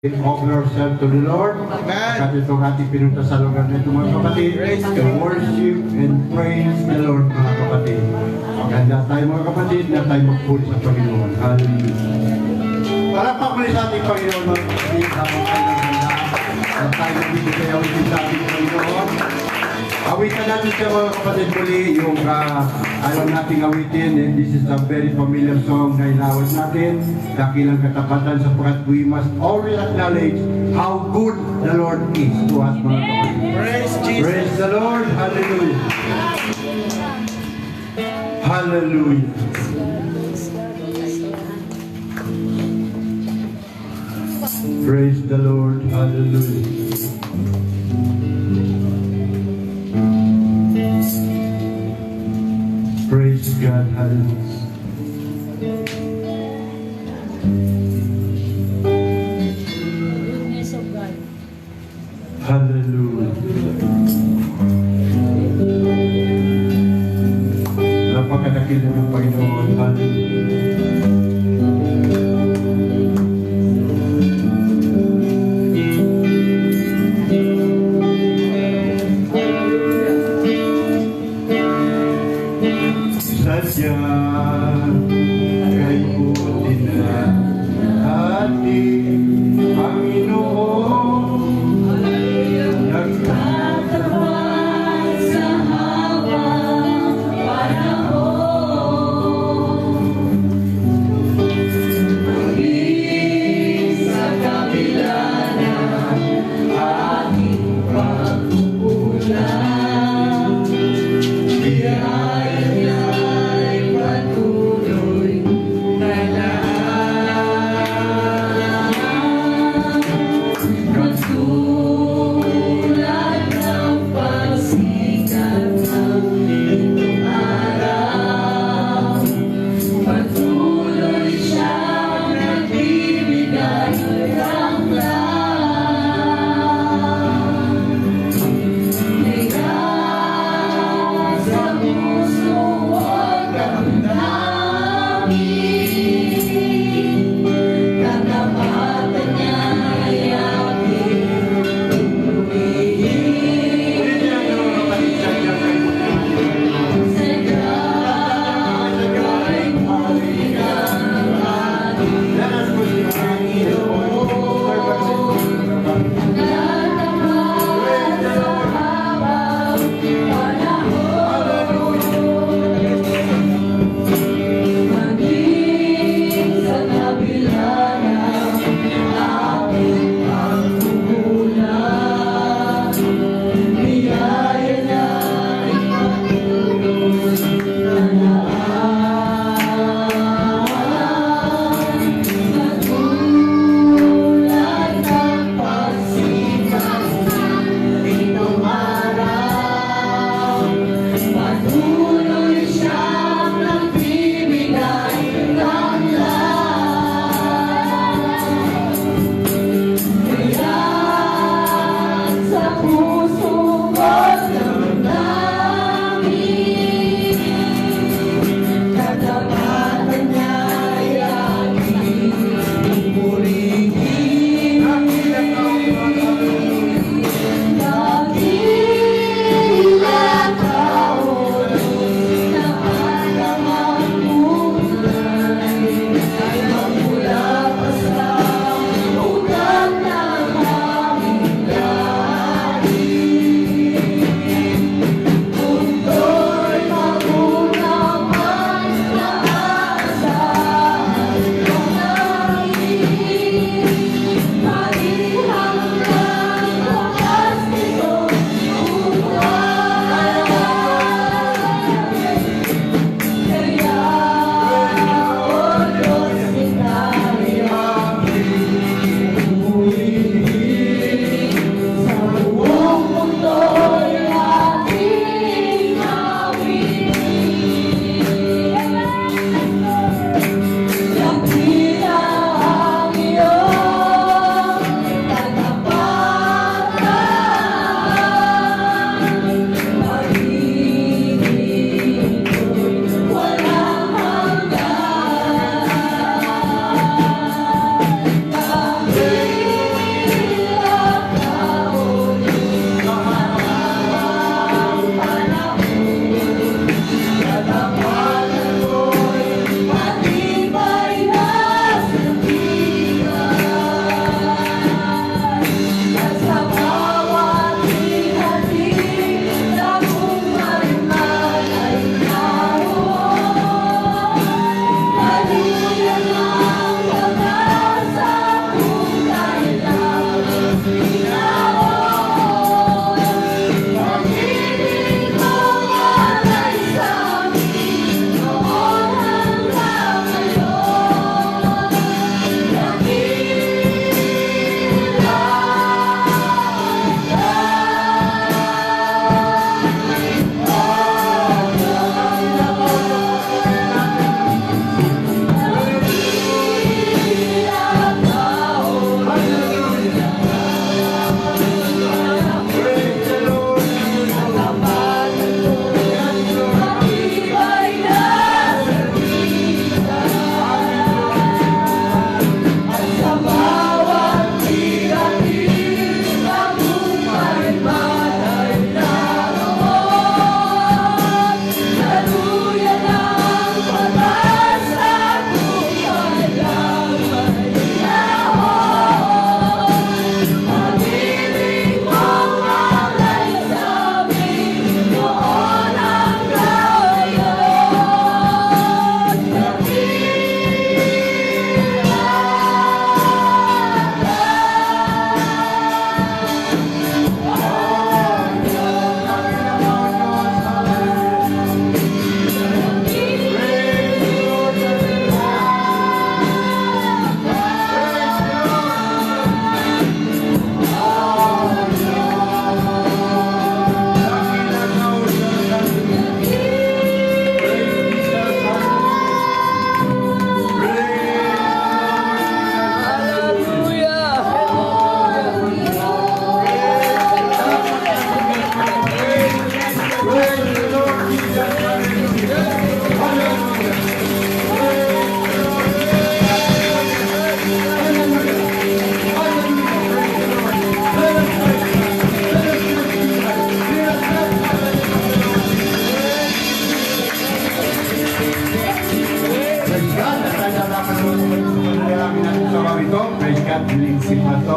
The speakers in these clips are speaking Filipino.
Offer ourselves to the Lord. At itong ating pinunta sa lugar na ito mga kapatid, to worship and praise the Lord mga kapatid. Maganda tayo mga kapatid na tayo magpuli sa Panginoon. Hallelujah. Para pakuli sa ating Panginoon mga kapatid, habang tayo naghanda, at tayo dito sa awitin sa ating Panginoon. Awitan natin siya mga kapatid muli, yung alam nating awitin, and this is a very familiar song na inawit natin, dakilang katapatan sapagkat we must always acknowledge how good the Lord is to us mga kapatid. Praise Jesus. Praise the Lord. Hallelujah. Hallelujah. Praise the Lord. Hallelujah. Praise God. Hallelujah. Goodness of God. Hallelujah. Napakadakila ng Panginoon. Hallelujah. Sadya kay buti na ating Panginoon Nagtatapat sa habang panahon. Maging sa kabila ng ating pagkukulang, biyaya niya'y patuloy na katulad ng pagsikat ng itong araw, patuloy siyang nagbibigay ng lahat. Sa puso huwag kang damdamin, katapatan niya'y aking Ulitin natin mga kapatid, sadya kay buti na Let us worship our Panginoon.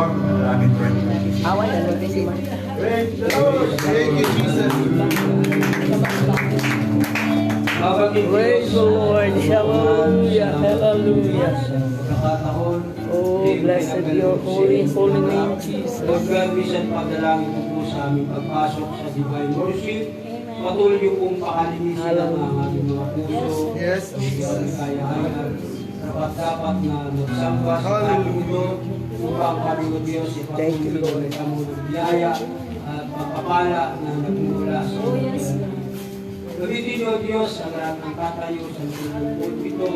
Lord, maraming praise. Awan na lang si Man. Praise the Lord. Thank you, Jesus. Praise the Lord. Hallelujah. Hallelujah. Oh, blessed be your holy name, Jesus. Lord God, minsan pagdalangin mo po sa aming pagpasok sa divine worship. Patuloy niyo pong pakalinisin ang aming mga puso. Yes, Jesus. Kaya dapat na nagsamba sa ating ito upang kami o Diyos ipatuloy ulit ang mga biyaya at pagpapala na nagmumula sa iyo. Gamitin niyo Diyos ang lahat ng tatayo sa mga pulpito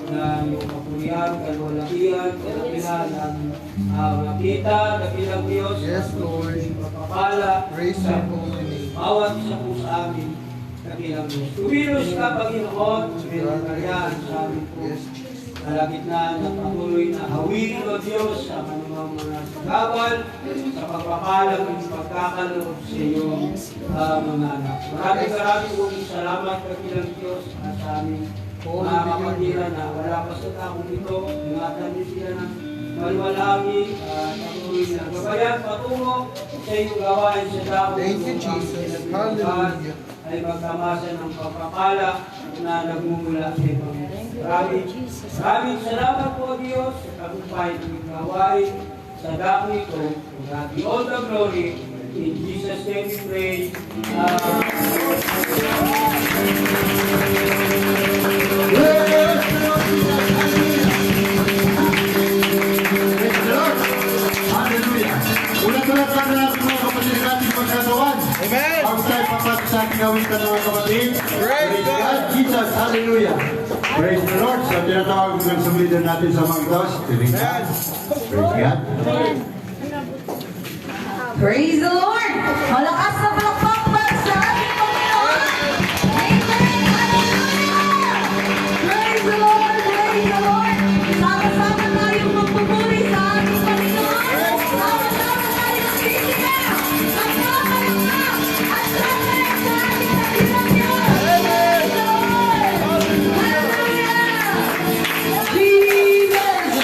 na iyong kapulihan, kalwalakihan, kalakihan ng makita, dakilang Diyos, Yes, Lord. pagpapala Praise sa your holy name. bawat isa po sa amin, dakilang Diyos. Tumilos ka, Panginoon, meron kalihan sa amin po. Yes. Kalagitnaan at patuloy na hawin o Diyos sa kanumang mga gawal sa pagpapalang ng pagkakaloob sa iyong mga anak. Maraming pong salamat kabilang Diyos at sa aming mga kapatiran na wala pa sa taong ito. Ingatan niyo sila ng malwalagi at patuloy na gabayan patungo sa iyong gawain sa daong. Thank you, Jesus. Hallelujah. Ay magkamasa ng pagpapala na nagmumula sa ibang. Maraming salamat po Diyos sa tagumpay ng gawain sa dami ito. God be all the glory. In Jesus' name we pray. Praise the Lord. Hallelujah. Ulat-ulat pa na natin mga kapatid ng ating pagkataon. Amen. Ang tayo papat sa ating kawitan mga kapatid. Praise God. Jesus. Hallelujah. Praise the Lord. Sa tinatawag ng sumidan natin sa mga tos. Praise God. Praise the Lord! Malakas na palakpak para sa ating Panginoon! Amen! Hallelujah! Praise the Lord! Praise the Lord! Sama-sama tayong magpupuri sa ating Panginoon! Sama-sama tayong titigil! Magpapalakpak! At lamay sa ating dakilang Diyos! Praise the Lord! Hallelujah! Jesus!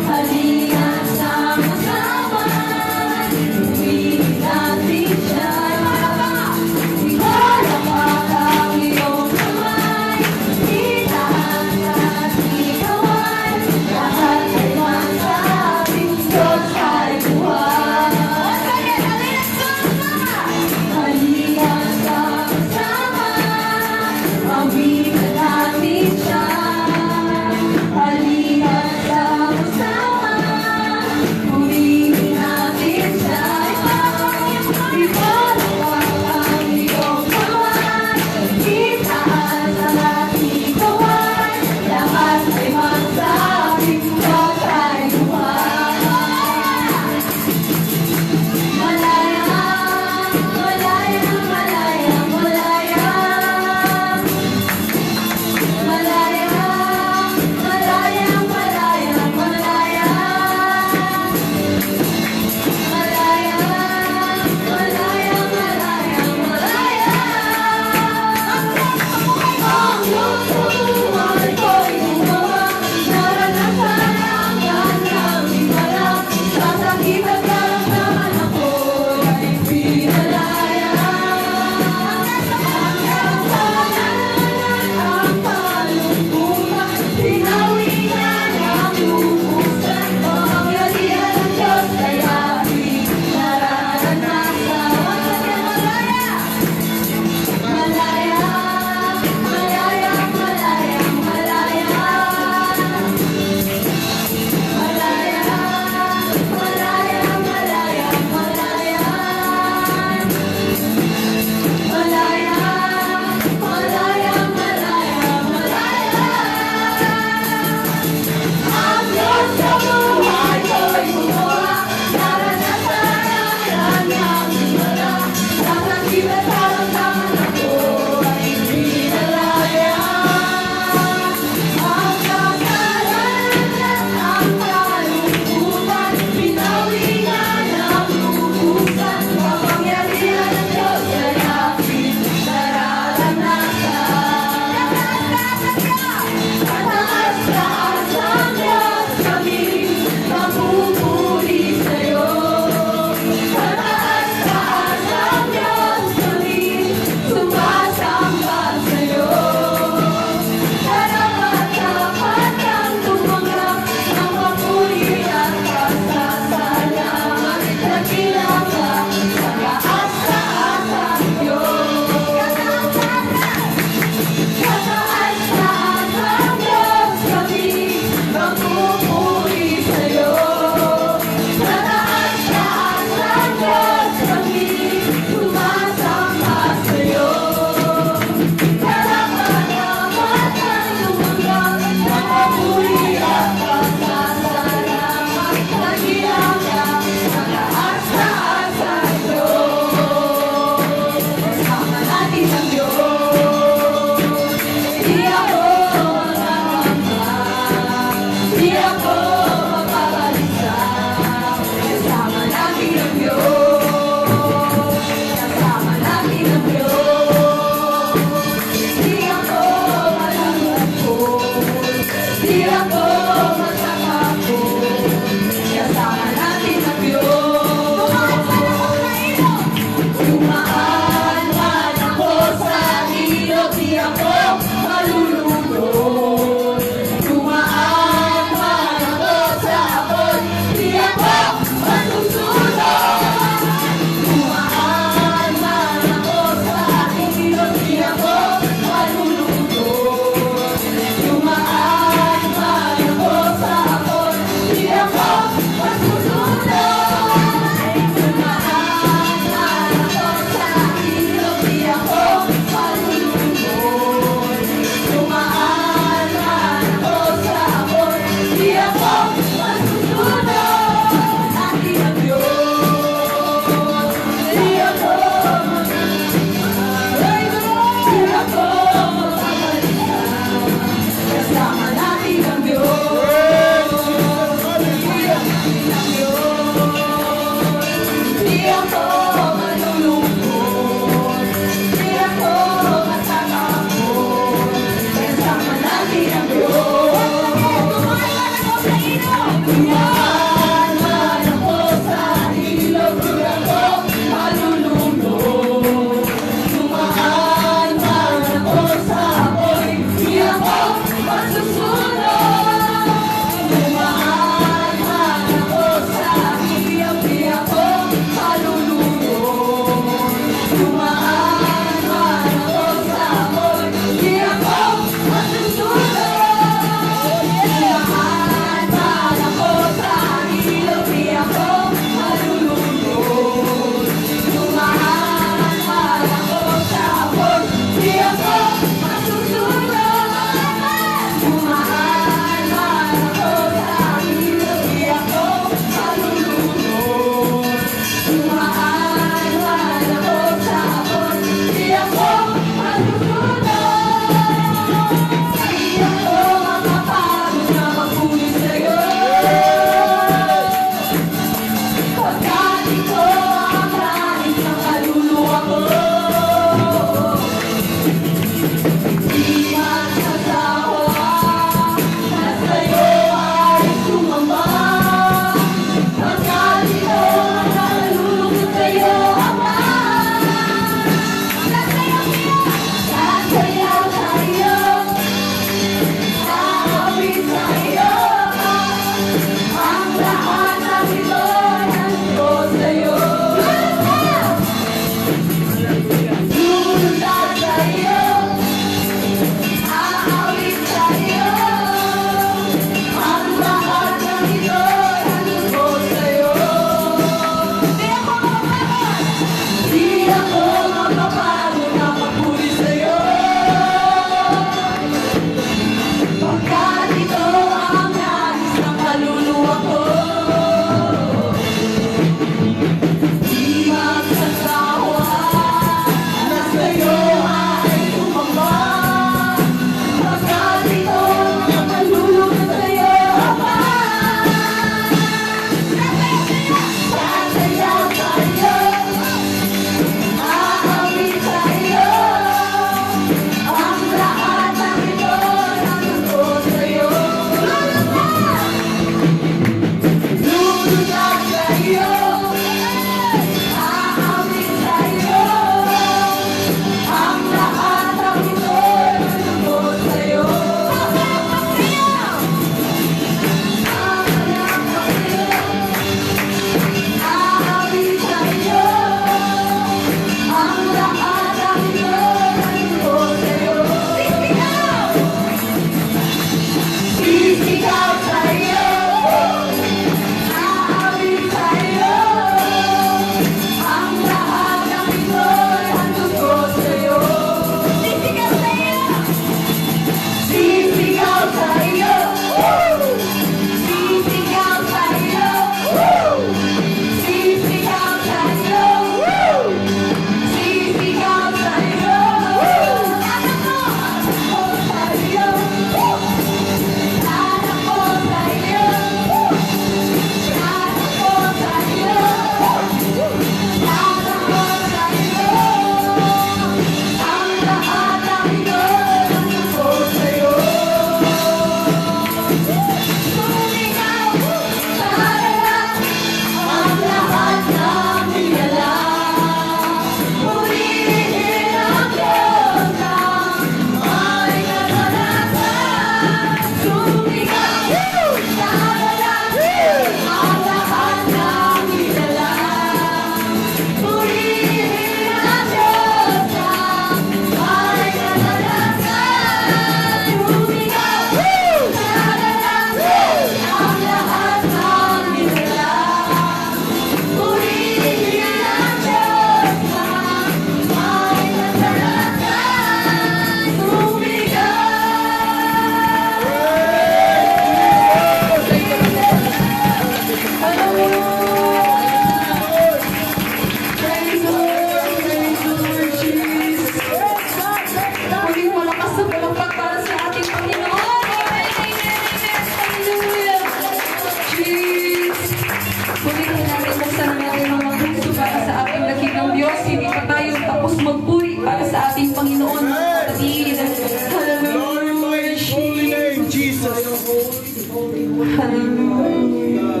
Hallelujah.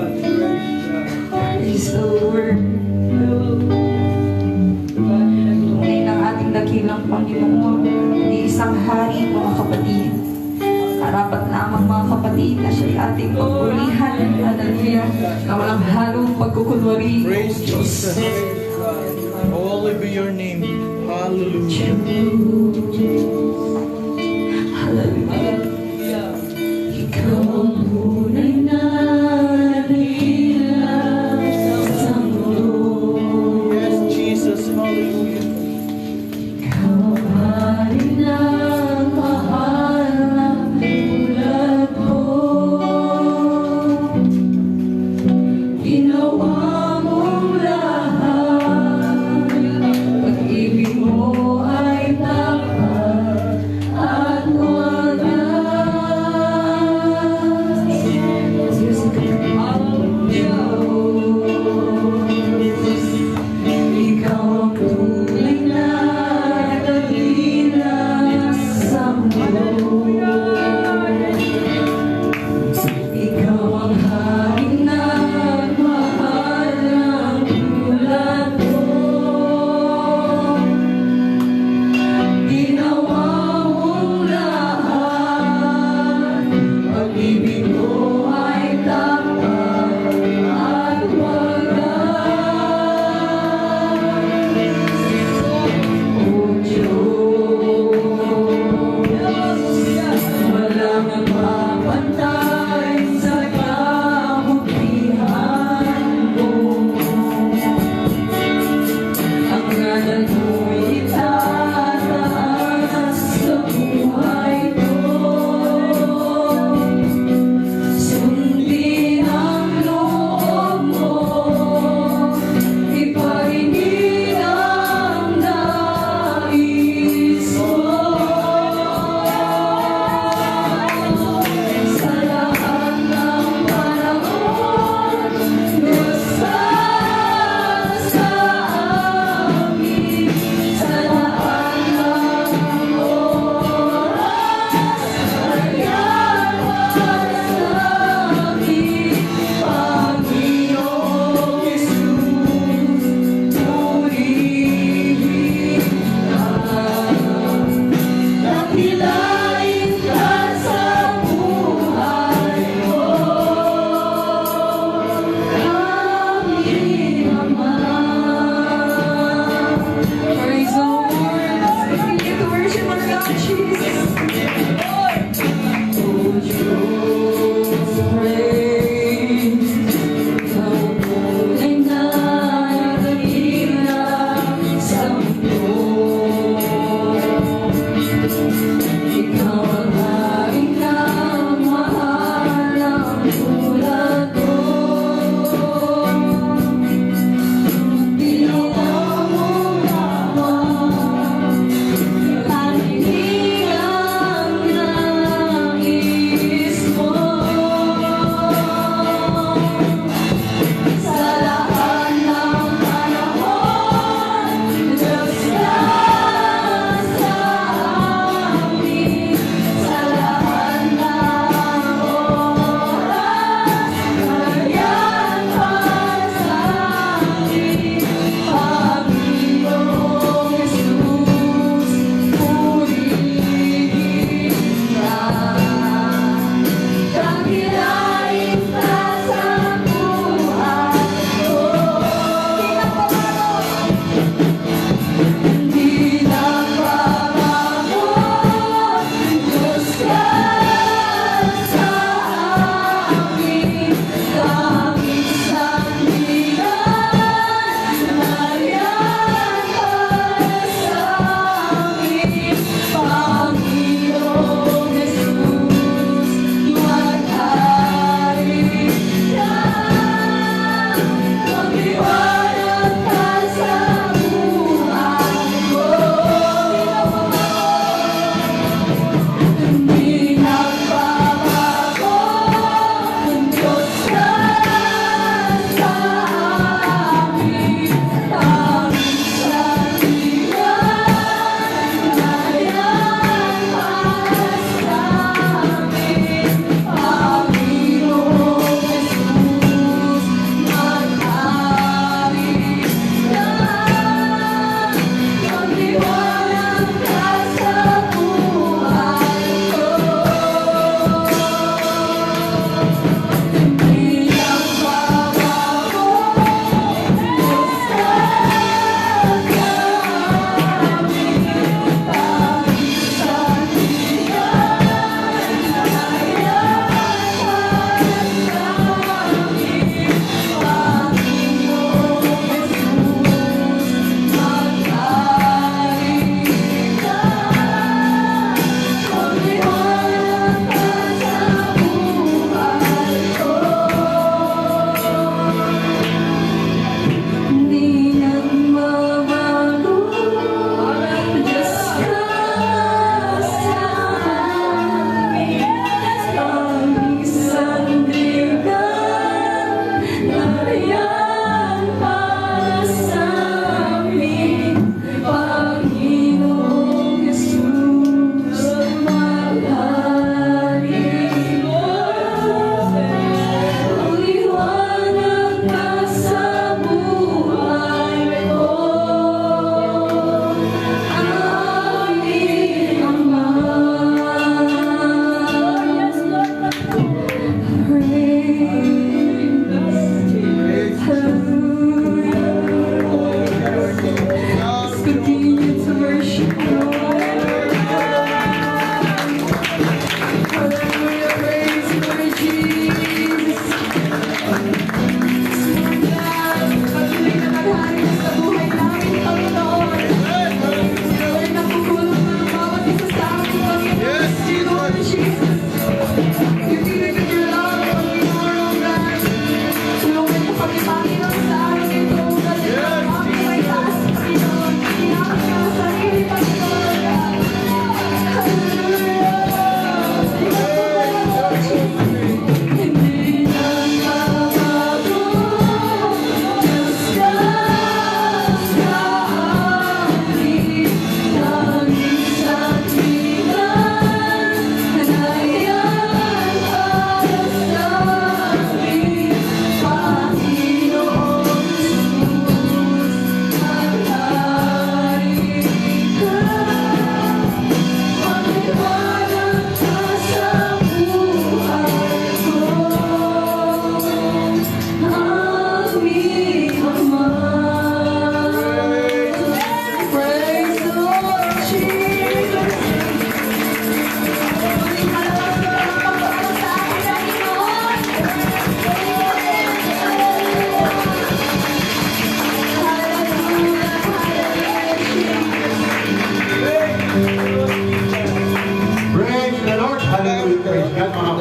Praise the Lord. Tunay ng ating dakilang Panginoon, hindi isang hari, mga kapatid. Karapat lamang, mga kapatid, na siya'y ating pagpulihan. Hallelujah. Na walang halong pagkukunwari. Praise Jesus. Holy be your name. Hallelujah. Hallelujah. Ikaw ang tunay na dakila sa mundo. Yes, Jesus. Hallelujah. Ikaw ang hari ng mahal na tulad ko. Ginawa mong lahat, pag-ibig mo ay tapat at wagas. Ikaw ang tunay na dakila sa mundo. Ikaw ang hari ng mahal ng tulad ko. Ginawa mong lahat, pag-ibig mo ay tapat at wagas. O Diyos, walang nagpapantay sa kabutihan mo. Ang ngalan mo'y itataas sa buhay ko.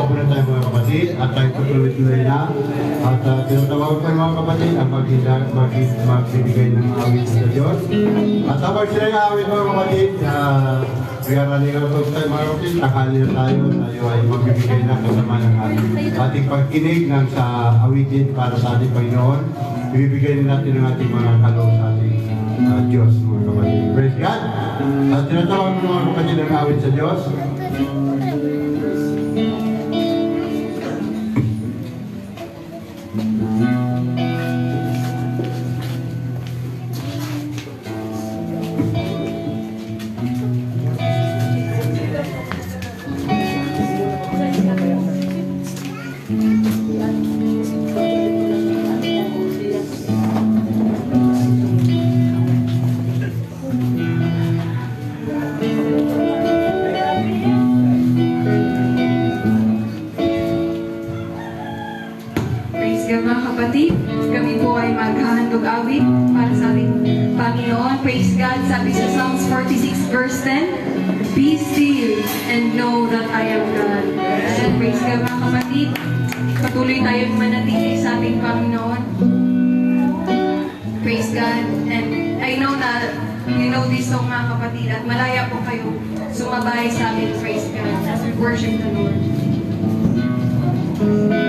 Maupo na tayo mga kapatid at tayo tutuloy-tuloy na. At tinatawag ko mga kapatid ang magbibigay ng awit sa Diyos. At tapos sila yung awit mga kapatid, we are running out of time mga kapatid. Nakali na tayo ay magbibigay na kasama ng ating pagkinig ng sa awitin para sa ating Panginoon. Ibibigay din natin ang ating mga kaloob sa ating Diyos mga kapatid. Praise God! At tinatawag ko mga kapatid ang awit sa Diyos. Praise God mga kapatid. Kami po ay maghahandog awit para sa ating Panginoon. Praise God. Sabi sa Psalms 46 verse 10, Be still and know that I am God. And praise God mga kapatid. Patuloy tayong manatili sa ating Panginoon. Praise God. And I know na you know this song mga kapatid at malaya po kayo sumabay sa ating praise God as we worship the Lord. Oh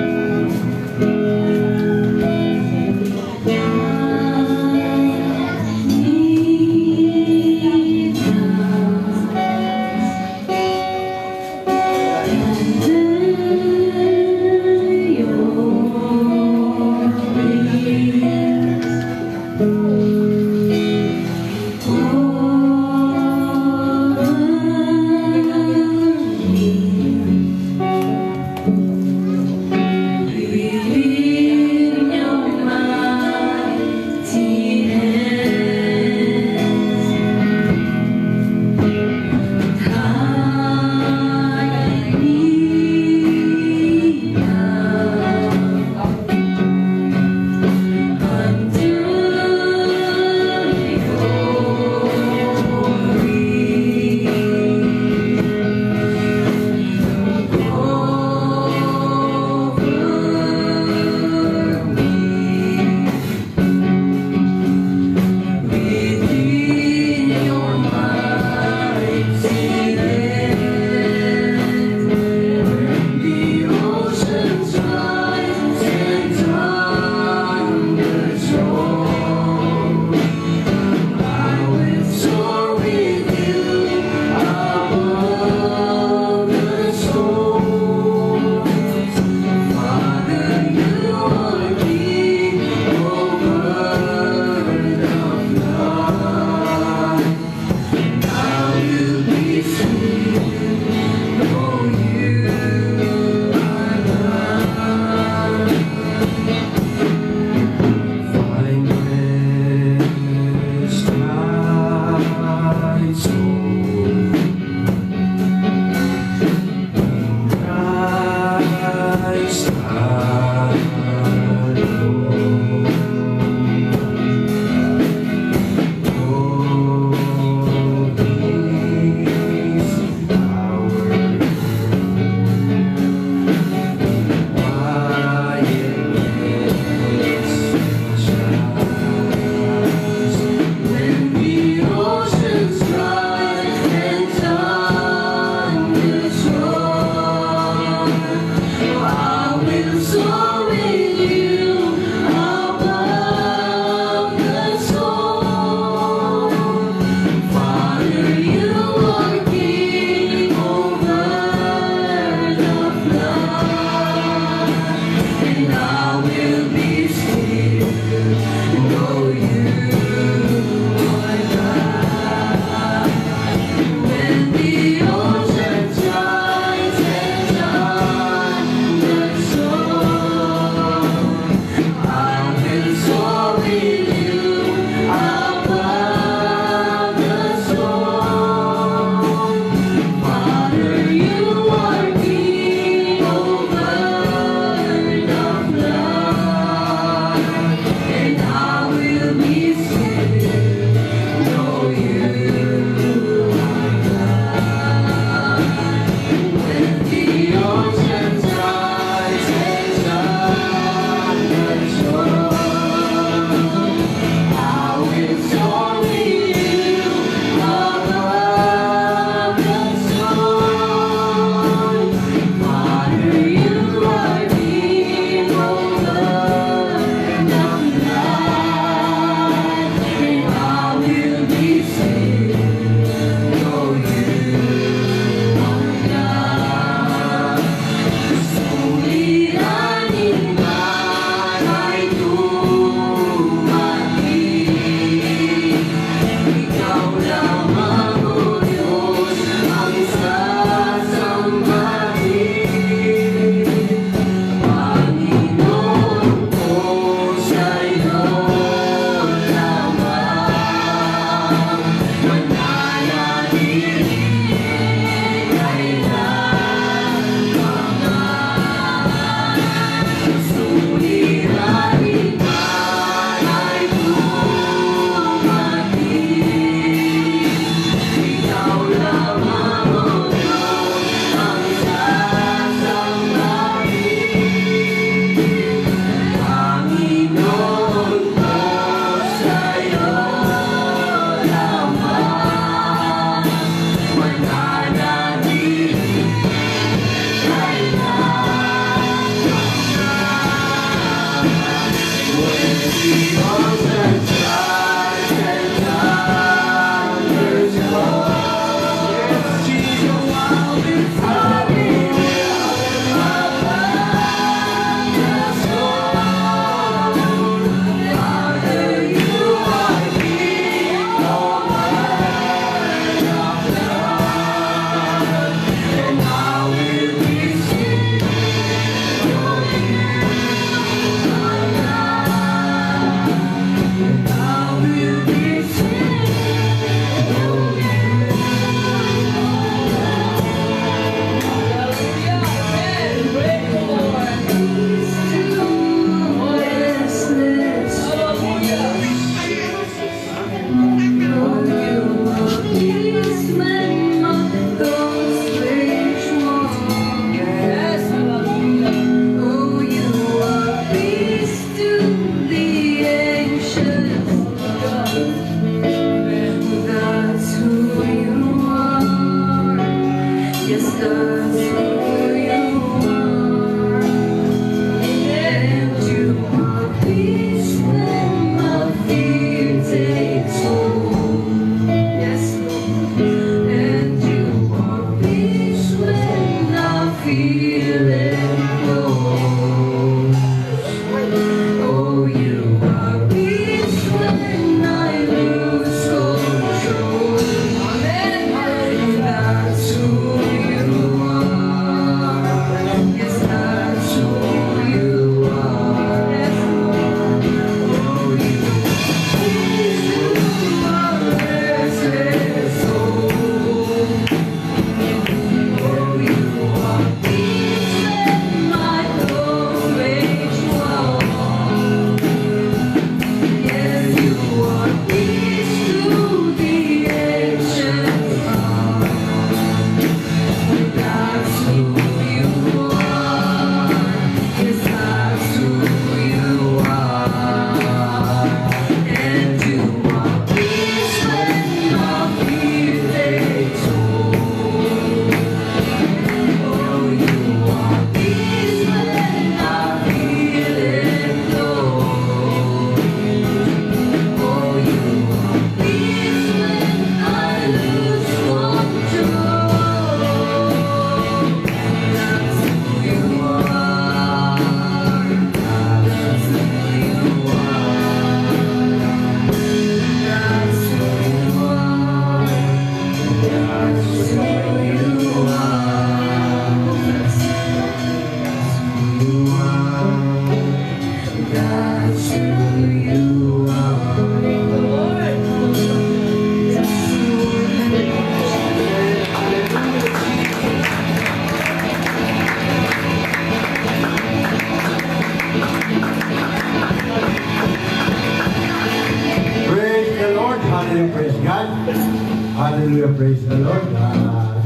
Hallelujah, praise the Lord.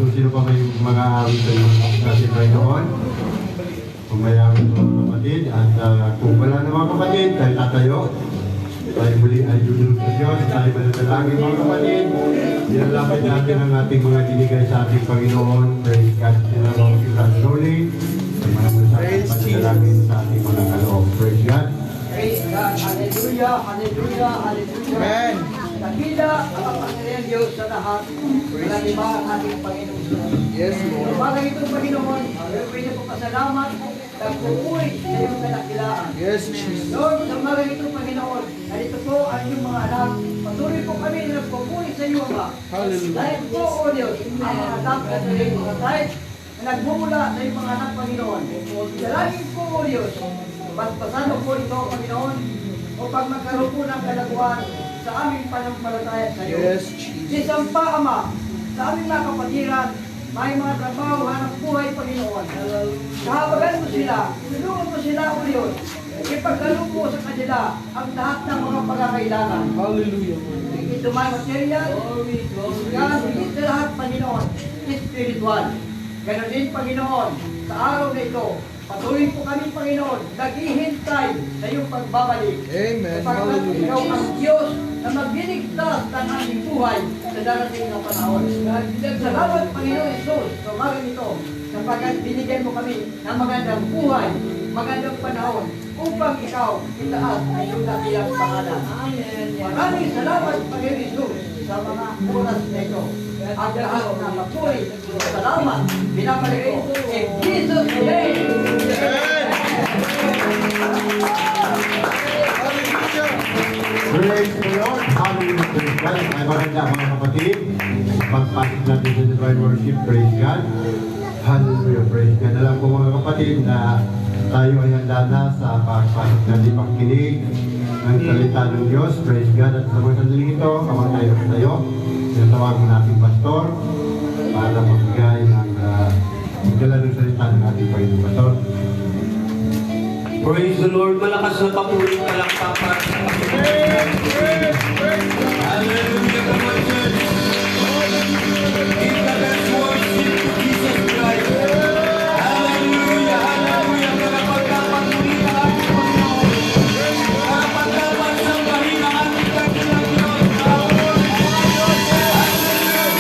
Kung sino pa may mga awitin natin Panginoon, kung may awit mga kapatid, at kung wala na mga kapatid, tayo tatayo. Tayo muli ay dudulog sa Diyos, tayo mananalangin mga kapatid. Nilalapit natin ang ating mga dinigay sa ating Panginoon. Praise God, sinabang si God Slowly. Praise panalangin sa ating mga kaloob. Praise God. Praise God. Hallelujah, hallelujah, hallelujah. Amen. Dakila ang kapangyarihan Diyos sa lahat. Walang iba ang ating Panginoon. Yes, Lord. Umaga ito, Panginoon, pwede po pasalamat, nagpupuri sa iyong kadakilaan. Yes, Jesus. Lord, sa umaga ito, Panginoon, narito po ang iyong mga anak. Patuloy po kami na nagpupuri sa iyo, Ama. Hallelujah. Dahil po, O Diyos, ang mga anak at sa iyong mga tayo, na nagmumula sa iyong mga anak, Panginoon. Dalangin po, O Diyos, paspasan mo po ito, Panginoon, upang magkaroon po ng kalaguan sa aming panampalataya sa iyo. Yes, Jesus. Isang pa, Ama, sa aming mga kapatiran, may mga trabaho, hanap buhay, Panginoon. Kahabagan mo sila, tulungan mo sila, O Diyos. Ipagkaloob mo sa kanila ang lahat ng mga pagkakailangan. Hallelujah. Ito may material, yan, higit sa lahat, Panginoon, spiritual. Ganon din, Panginoon, sa araw na ito, patuloy po kami, Panginoon, naghihintay sa iyong pagbabalik. Amen. Sapagkat Hallelujah. ikaw ang Diyos na magdiligtas ng aming buhay sa darating na panahon. Salamat, Panginoon Jesus, sa umagang ito, sapagkat binigyan mo kami ng magandang buhay, magandang panahon, upang ikaw itaas ang iyong dakilang pangalan. Maraming salamat, Panginoon Jesus, sa mga oras na ito. Ang lahat na mapuri, salamat, binabalik ko. In Jesus' name! Praise the Lord. Hallelujah. Praise God. Ay maganda mga kapatid. Pagpasok natin sa divine worship. Praise God. Hallelujah. Praise God. Alam ko mga kapatid na tayo ay handa na sa pagpasok natin pagkinig ng salita ng Diyos. Praise God. At sa mga sandaling ito, kamang tayo. Tinatawag mo natin pastor para magbigay ng magdala ng salita ng ating Panginoon. Pastor. Praise the Lord. Malakas na papuri ka lang, Papa. Hallelujah. Come on, church. Give the best worship to Jesus Christ. Hallelujah. Hallelujah. Kapag-kapag-muli ng ating Panginoon. Kapag-kapag-sambahin ng ating kagilang Diyos.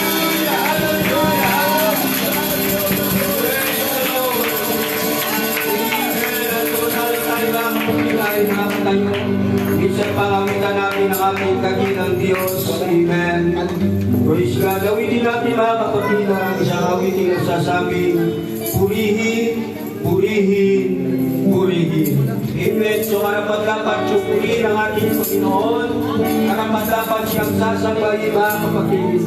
Hallelujah. Hallelujah. Praise the Lord. Minsan pangawitan natin ang ating kagilang Diyos. Amen. Praise God. Awitin natin mga kapatid na isang awitin na sasabing, purihin, purihin, purihin. Amen. So karapat-dapat purihin ang ating Panginoon. Karapat-dapat siyang sasabayin mga kapatid.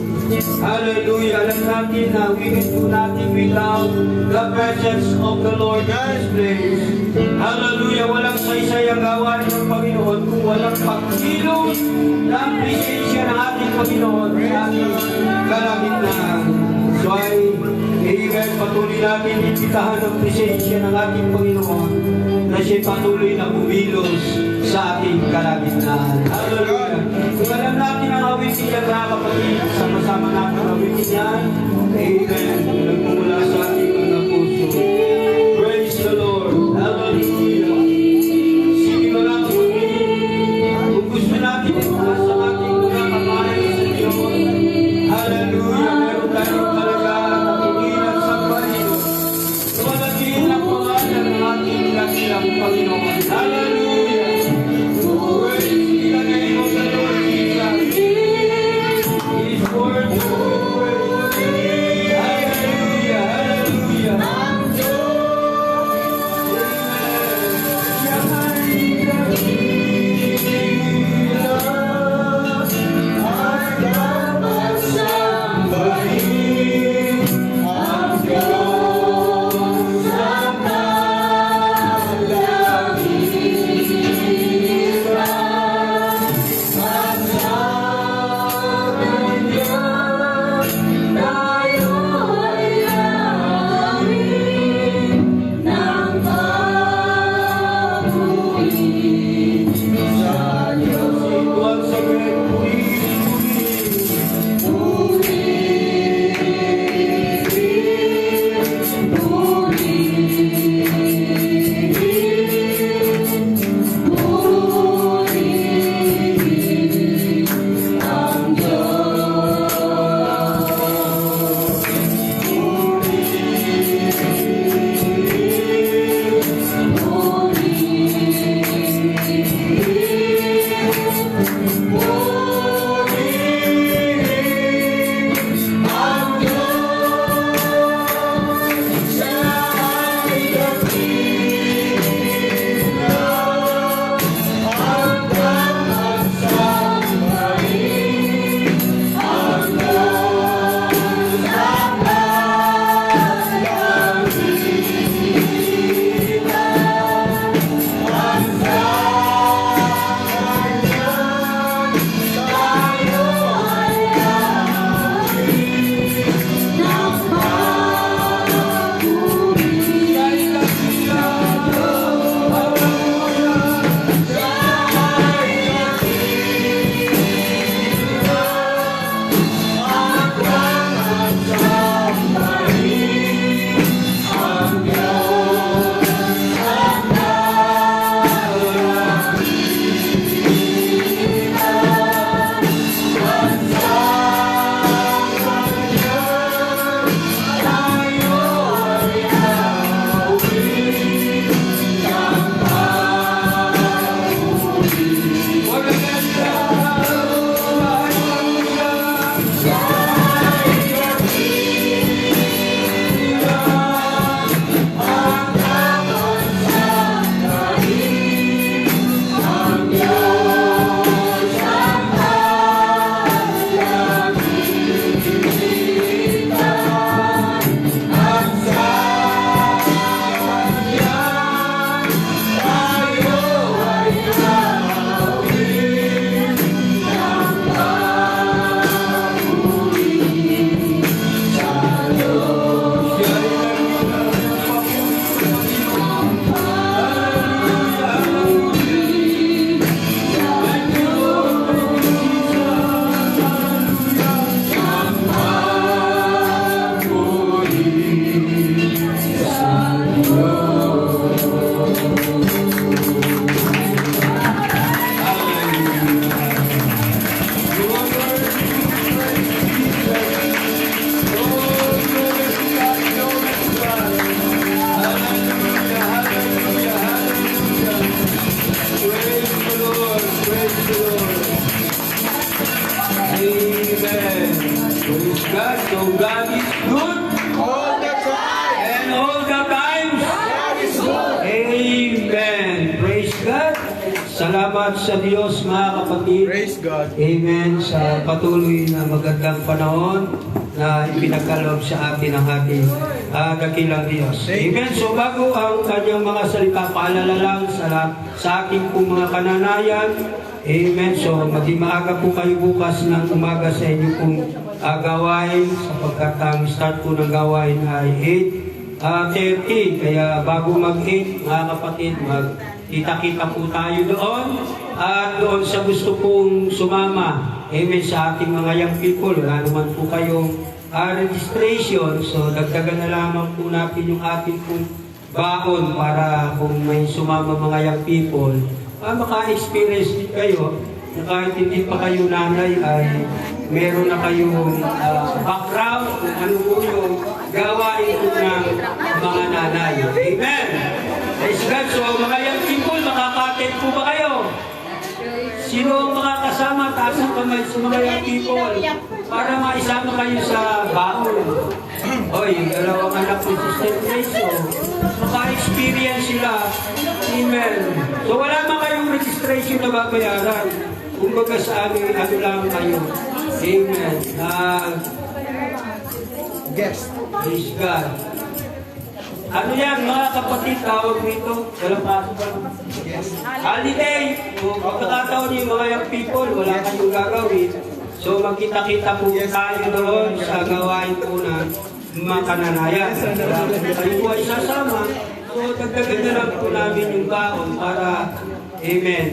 Hallelujah. Alam natin na we can do nothing without the presence of the Lord in this place. Hallelujah. Walang saysay ang gawain ng Panginoon kung walang pagkilos ng presensya ng ating Panginoon sa ating kalagitnaan. So ay, amen, patuloy natin imbitahan ang presensya ng ating Panginoon na siya patuloy na bumilos sa ating kalagitnaan. Hallelujah. Kung alam natin ang awitin yan, mga kapatid, sama-sama natin ang awitin yan. Amen. Nagmumula sa ating mga puso. Praise the Lord. Hallelujah. Sige mga kapatid, kung gusto natin itaas ang ating mga kamay sa Diyos. Hallelujah. Meron tayong talaga nakikilang sa Panginoon. Tumalagin ang pangalan ng ating dakilang Panginoon. Hallelujah. Praise the name of the Lord Jesus. He is worthy to be praised. Hallelujah. Salamat sa Diyos mga kapatid. Praise God. Amen. Sa patuloy na magandang panahon na ipinagkaloob sa atin ng ating dakilang Diyos. Amen. So bago ang kanyang mga salita, paalala lang sa ating pong mga kananayan. Amen. So maging maaga po kayo bukas ng umaga sa inyo pong gawain sapagkat ang start po ng gawain ay 8:30. Kaya bago mag-8, mga kapatid, kita-kita po tayo doon. At doon sa gusto pong sumama, amen, sa ating mga young people, wala naman po kayong registration. So dagdagan na lamang po natin yung ating pong baon para kung may sumama mga young people, maka-experience din kayo na kahit hindi pa kayo nanay ay meron na kayong background kung ano po yung gawain po ng mga nanay. Amen! Praise God! So mga young people, makaka-attend po ba kayo? Sino ang makakasama? Taas ang kamay sa mga young people para maisama kayo sa baon. Oy, yung dalawang anak ko si Sister Grace, so maka-experience sila. Amen. So wala man kayong registration na babayaran. Kumbaga sa amin, ano lang kayo. Amen. Guest. Praise God. Ano yan, mga kapatid, tawag nito? Walang pasok ba? Holiday. So, pagkakataon yung mga young people, wala kayong gagawin. So, magkita-kita po tayo doon sa gawain po na mga kananayan. Kayo po ay sasama. So, dagdagan na lang po namin yung baon para, amen,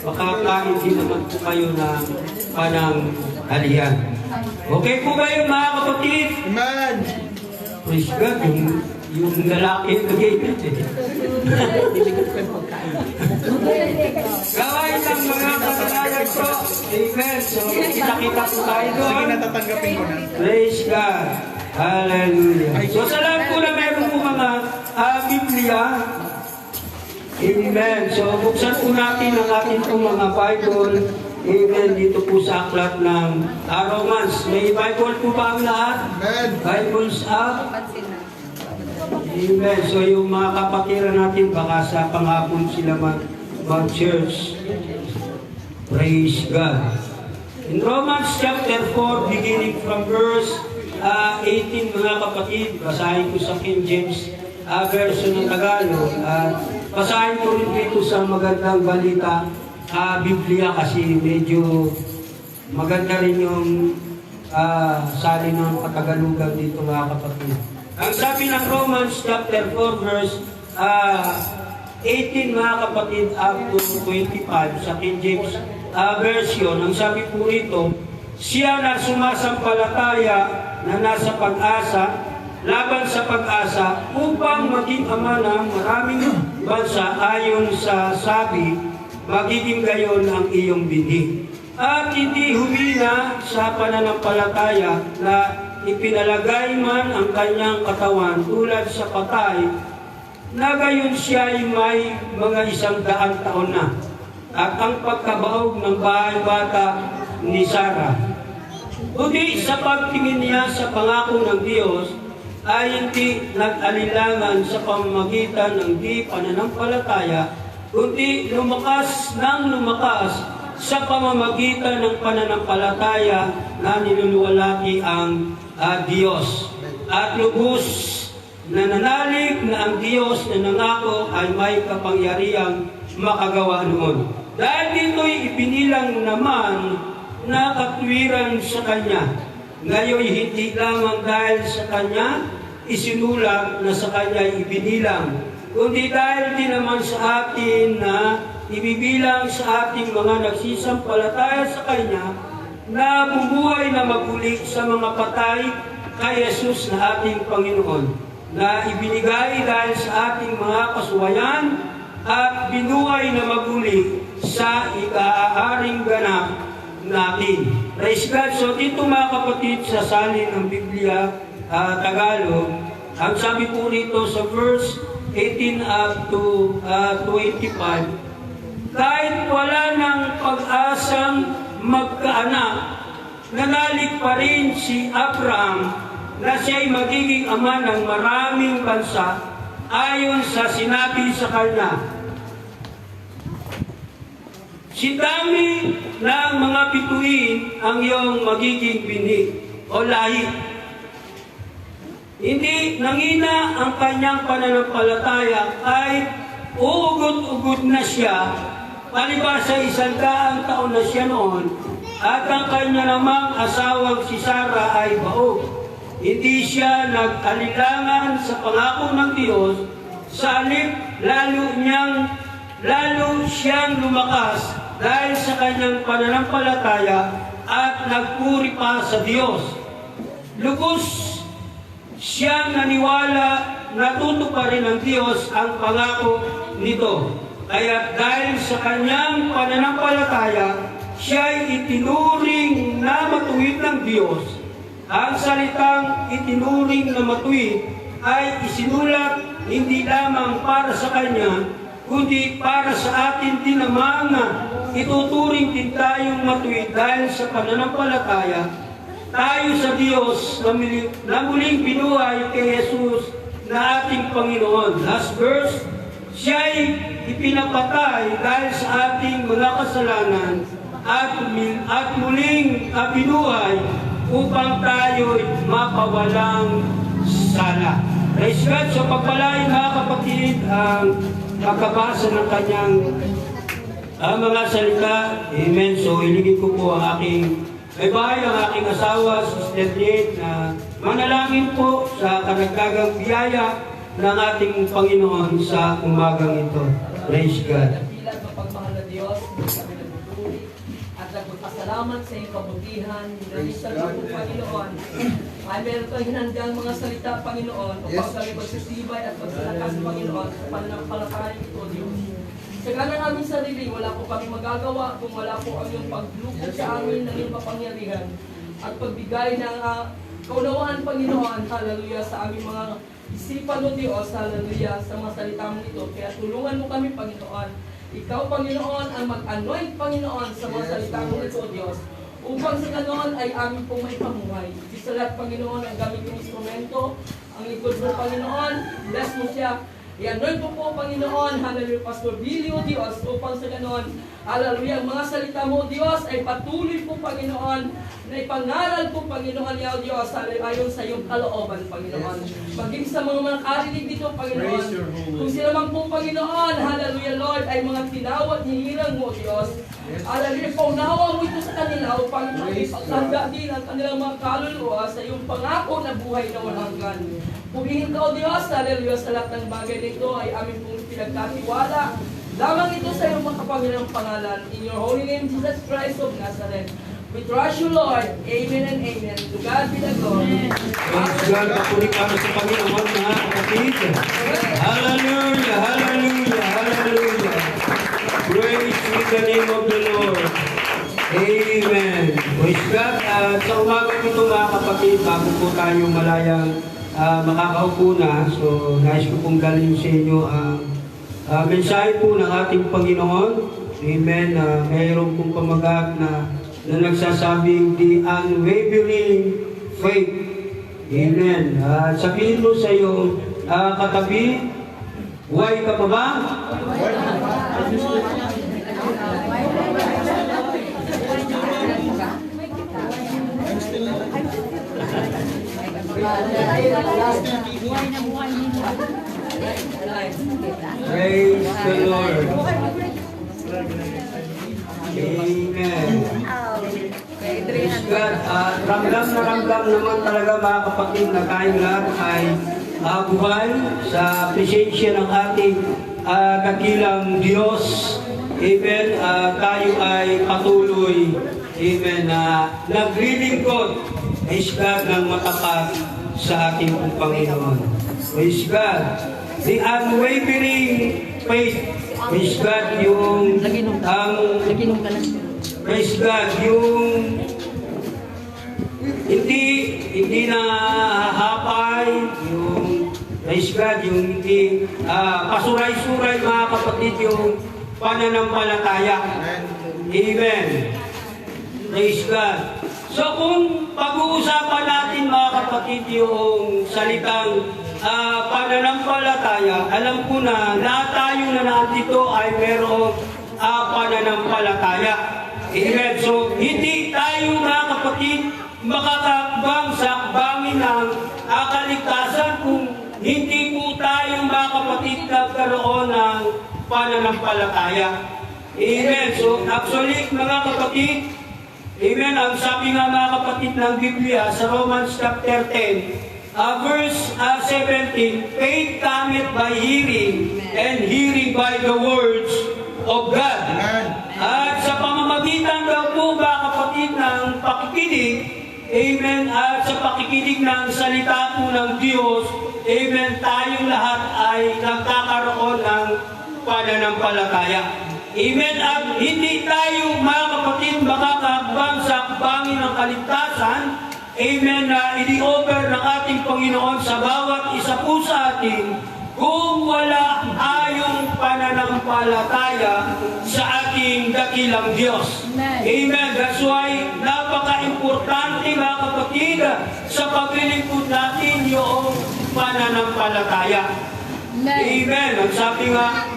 makakain din naman po kayo ng pananghalian. Okay po ba yun, mga kapatid? Amen. Praise God, yung lalaki yung nag-ibig gawain ng mga kananayan ko. Amen. So, kita-kita po tayo doon. Sige, natatanggapin ko na. Praise God. Hallelujah. So sa lahat po na meron po mga Biblia. Amen. So buksan po natin ang ating po mga Bible. Amen. Dito po sa aklat ng Romans. May Bible po ba ang lahat? Amen. Bibles up. Amen. So yung mga kapatiran natin, baka sa panghapon sila mag-church. Praise God. In Romans chapter 4, beginning from verse 18, mga kapatid, basahin ko sa King James version ng Tagalog. Basahin ko rin dito sa magandang balita Biblia kasi medyo maganda rin yung salin ng Katagalugan dito, mga kapatid. Ang sabi ng Romans chapter 4 verse 18, mga kapatid, up to 25 sa King James version, ang sabi po rito, siya na sumasampalataya na nasa pag-asa, laban sa pag-asa, upang maging ama ng maraming bansa ayon sa sabi, magiging gayon ang iyong binhi. At hindi humina sa pananampalataya na ipinalagay man ang kanyang katawan tulad sa patay, na gayon siya ay may mga 100 taon na. At ang pagkabaog ng bahay bata ni Sarah. Kundi sa pagtingin niya sa pangako ng Diyos ay hindi nag-alilangan sa pamamagitan ng di pananampalataya, kundi lumakas sa pamamagitan ng pananampalataya na niluluwalhati ang Diyos. At lubos na nanalig na ang Diyos na nangako ay may kapangyarihang makagawa noon. Dahil dito'y ipinilang naman na katwiran sa Kanya. Ngayon hindi lamang dahil sa Kanya isinulat na sa Kanya ibinilang, kundi dahil din naman sa atin na ibibilang sa ating mga nagsisampalataya sa Kanya na bumuhay na maguli sa mga patay kay Jesus na ating Panginoon, na ibinigay dahil sa ating mga kasuwayan at binuhay na maguli sa ikaaring ganap natin. Praise God. So dito, mga kapatid, sa salin ng Biblia Tagalog, ang sabi po rito sa verse 18 up to 25, kahit wala ng pag-asang magkaanak, nanalig pa rin si Abraham na siya'y magiging ama ng maraming bansa ayon sa sinabi sa kanya, Sindami ng mga bituin ang iyong magiging binig o lahi. Hindi nangina ang kanyang pananampalataya kahit uugot-ugot na siya, palibasa 100 taon na siya noon, at ang kanya namang asawang si Sarah ay baog. Hindi siya nag-alilangan sa pangako ng Diyos, sa halip lalo siyang lumakas dahil sa kanyang pananampalataya at nagpuri pa sa Diyos. Lubos siyang naniwala na tutuparin ng Diyos ang pangako nito. Kaya dahil sa kanyang pananampalataya, siya'y itinuring na matuwid ng Diyos. Ang salitang itinuring na matuwid ay isinulat hindi lamang para sa kanya, kundi para sa atin din naman na ituturing din tayong matuwid dahil sa pananampalataya tayo sa Diyos na muling binuhay kay Jesus na ating Panginoon. Last verse, siya'y ipinapatay dahil sa ating mga kasalanan at muling binuhay upang tayo'y mapawalang sala. Praise God, sa pagpalain mga kapatid ang pagkabasa ng kanyang mga salita. Amen. So, iligid ko po ang aking bahay, ang aking asawa, Sister Jade, na manalangin po sa karagdagang biyaya ng ating Panginoon sa umagang ito. Praise God. Dakilan mapagmahal na Diyos, kami nagpupuri at nagpapasalamat sa iyong kabutihan. Dahil sa loob, Panginoon, ay meron kang hinandang mga salita, Panginoon, upang kami magsisibay at magsalakas, Panginoon, sa pananampalataya ito, Diyos. Sa kanan aming sarili, wala po kami magagawa kung wala po ang iyong paglukod sa amin ng iyong kapangyarihan at pagbigay ng kaunawaan, Panginoon, hallelujah, sa aming mga isipan o Diyos, hallelujah, sa mga salita mo ito. Kaya tulungan mo kami, Panginoon. Ikaw, Panginoon, ang mag-anoint, Panginoon, sa mga salita mo ito, Diyos, upang sa ganoon ay amin pong may pamuhay. Sa lahat, Panginoon, ang gamit ng instrumento, ang likod mo, Panginoon, bless mo siya. I-anoint mo po, Panginoon, hallelujah, Pastor Billy, O Diyos, upang sa ganoon, hallelujah, ang mga salita mo, Diyos, ay patuloy po, Panginoon, na ipangaral po, Panginoon, O Diyos, ayon sa iyong kalooban, Panginoon. Maging sa mga karinig dito, Panginoon, kung sila man po, Panginoon, hallelujah, Lord, ay mga tinawat, hinirang mo, Diyos, hallelujah, paunawa mo ito sa kanila, upang ipagtanda din ang kanilang mga kaluluwa sa iyong pangako na buhay na walang hanggan. Pumingin ka, O Diyos, hallelujah, sa lahat ng bagay nito ay aming pong pinagkatiwala. Lamang ito sa iyong makapangyarihang pangalan. In your holy name, Jesus Christ of Nazareth. We trust you, Lord. Amen and amen. To God be the glory. Praise God, papuri para sa Panginoon, mga kapatid. Hallelujah, hallelujah, hallelujah. Praise be the name of the Lord. Amen. Praise God. Sa umaga nito, mga kapatid, bago po tayo malayang makakaupo na, so nais ko pong galing sa inyo ang mensahe po ng ating Panginoon. Amen. Mayroon pong pamagat na nagsasabing the unwavering faith. Amen. Sabihin mo sa iyo, katabi, why ka pa ba? Praise the Lord. Amen. Praise God. Ramdam na ramdam naman talaga, mga kapatid, na tayong lahat ay buhay sa presensya ng ating dakilang Diyos. Amen. Tayo ay patuloy, amen, naglilingkod, praise God, ng matapat sa ating Panginoon. Praise God. The unwavering faith, praise God, yung praise God, yung hindi na hahapay, yung praise God, yung hindi pasuray-suray, mga kapatid, yung pananampalataya. Amen. Praise God. So kung pag-uusapan natin, mga kapatid, yung salitang pananampalataya, alam ko na lahat tayo na nandito ay merong pananampalataya. Amen. So, hindi tayo mga kapatid makakakbang sa akbangin ng kaligtasan kung hindi po tayo mga kapatid nagkaroon ng pananampalataya. Amen. So, actually, mga kapatid, amen, ang sabi nga mga kapatid ng Biblia sa Romans chapter 10, verse 17, faith cometh by hearing, and hearing by the words of God. At sa pamamagitan daw po mga kapatid ng pakikinig, amen, at sa pakikinig ng salita po ng Diyos, amen, tayong lahat ay nagkakaroon ng pananampalataya. Amen. At hindi tayo mga kapatid makakakbang sa akbangin ng kaligtasan, amen, na ini-offer ng ating Panginoon sa bawat isa po sa atin kung wala tayong pananampalataya sa ating dakilang Diyos. Amen. That's why napaka-importante mga kapatid sa paglilingkod natin yung pananampalataya. Amen. Ang sabi nga,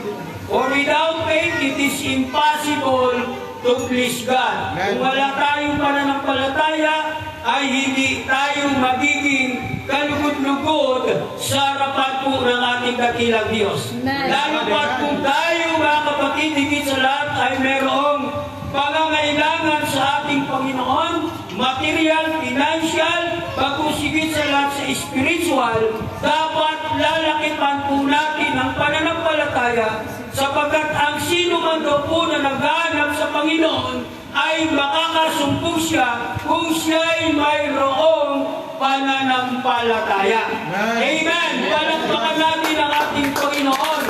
for without faith, it is impossible to please God. Kung wala tayong pananampalataya, ay hindi tayo magiging kalugod-lugod sa harapan po ng ating dakilang Diyos. Lalo pat kung tayo mga kapatid, higit sa lahat ay merong pangangailangan sa ating Panginoon, material, financial, pagkusigit sa lahat sa spiritual, dapat lalakipan po natin ang pananampalataya sapagkat ang sino man daw po na naghahanap sa Panginoon ay makakasumpong siya kung siya ay mayroong pananampalataya. Amen! Palakpakan natin ang ating Panginoon.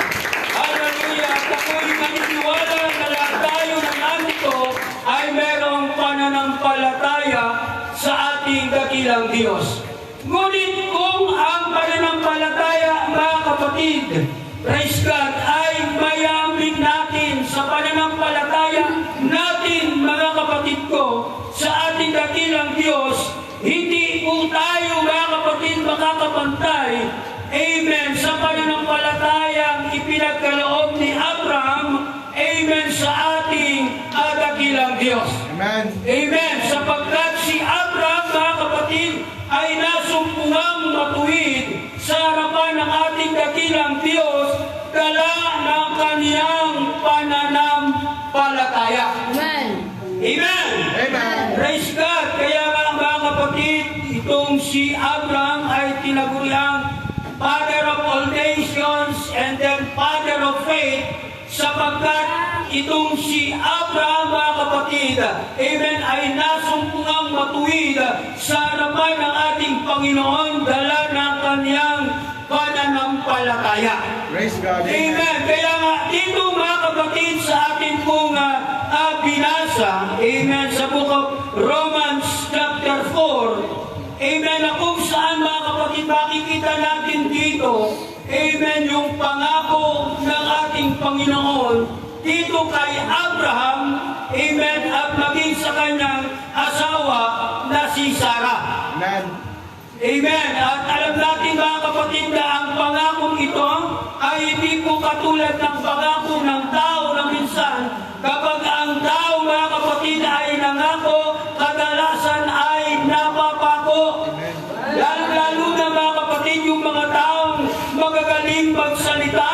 Hallelujah! At ako'y naniniwala na lahat tayo ng nandito ay mayroong pananampalataya sa ating dakilang Diyos. Ngunit kung ang pananampalataya, mga kapatid, praise God, ay mayambing natin sa pananampalataya natin, mga kapatid ko, sa ating dakilang Diyos, hindi po tayo, mga kapatid, makakapantay, amen, sa pananampalatayang ipinagkaloob ni Abraham, amen, sa ating dakilang Diyos. Amen. Amen. Sapagkat si Abraham, mga kapatid, ay nasumpungang matuwid sa harapan ng ating dakilang Diyos, dala ng kaniyang pananampalataya. Amen. Amen. Amen. Praise God. Kaya nga mga kapatid, itong si Abraham ay tinaguriang Father of all nations and then Father of faith, sapagkat itong si Abraham, mga kapatid, amen, ay nasumpungang matuwid sa harapan ng ating Panginoon, dala ng kaniyang pananampalataya. Praise God. Amen. Kaya nga, dito mga kapatid sa ating pong binasa, amen, sa book of Romans chapter 4, amen, na kung saan mga kapatid makikita natin dito, amen, yung pangako ng ating Panginoon dito kay Abraham, amen, at maging sa kanyang asawa na si Sarah. Amen. Amen. At alam natin mga kapatid na ang pangakong ito ay hindi po katulad ng pangako ng tao na minsan kapag ang tao mga kapatid ay nangako, kadalasan ay napapako. Lalo na mga kapatid yung mga taong magagaling magsalita,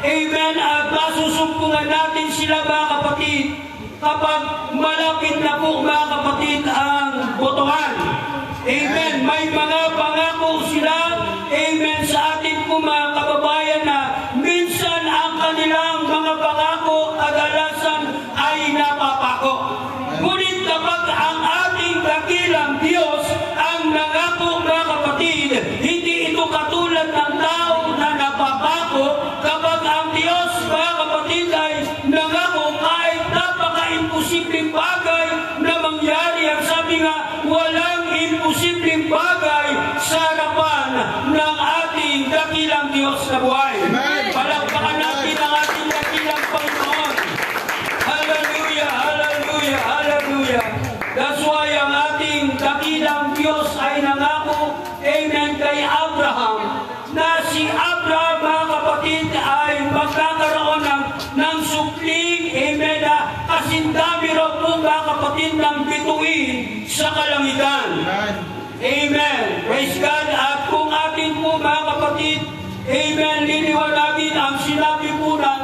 amen, at masusumpungan natin sila mga kapatid kapag malapit na po mga kapatid ang botohan. Amen. May mga pangako sila, amen, sa atin po mga kababayan na minsan ang kanilang mga pangako kadalasan ay napapako. Ngunit kapag ang ating dakilang Diyos ang nangako mga kapatid, hindi ito katulad ng tao na napapako. Kapag ang Diyos mga kapatid ay nangako, kahit napaka-imposibleng bagay na mangyari, ang sabi nga, walang imposibleng bagay sa harapan ng ating dakilang Diyos na buhay. Amen. Palakpakan natin ang ating dakilang Panginoon. Hallelujah, hallelujah, hallelujah. That's why ang ating dakilang Diyos ay nangako, amen, kay Abraham, na si Abraham, mga kapatid, ay magkakaroon ng supling, amen, kasindami raw po mga kapatid ng bituin sa kalangitan. Amen. Praise God. At kung atin po mga kapatid, amen, liliwanagin ang sinabi po ng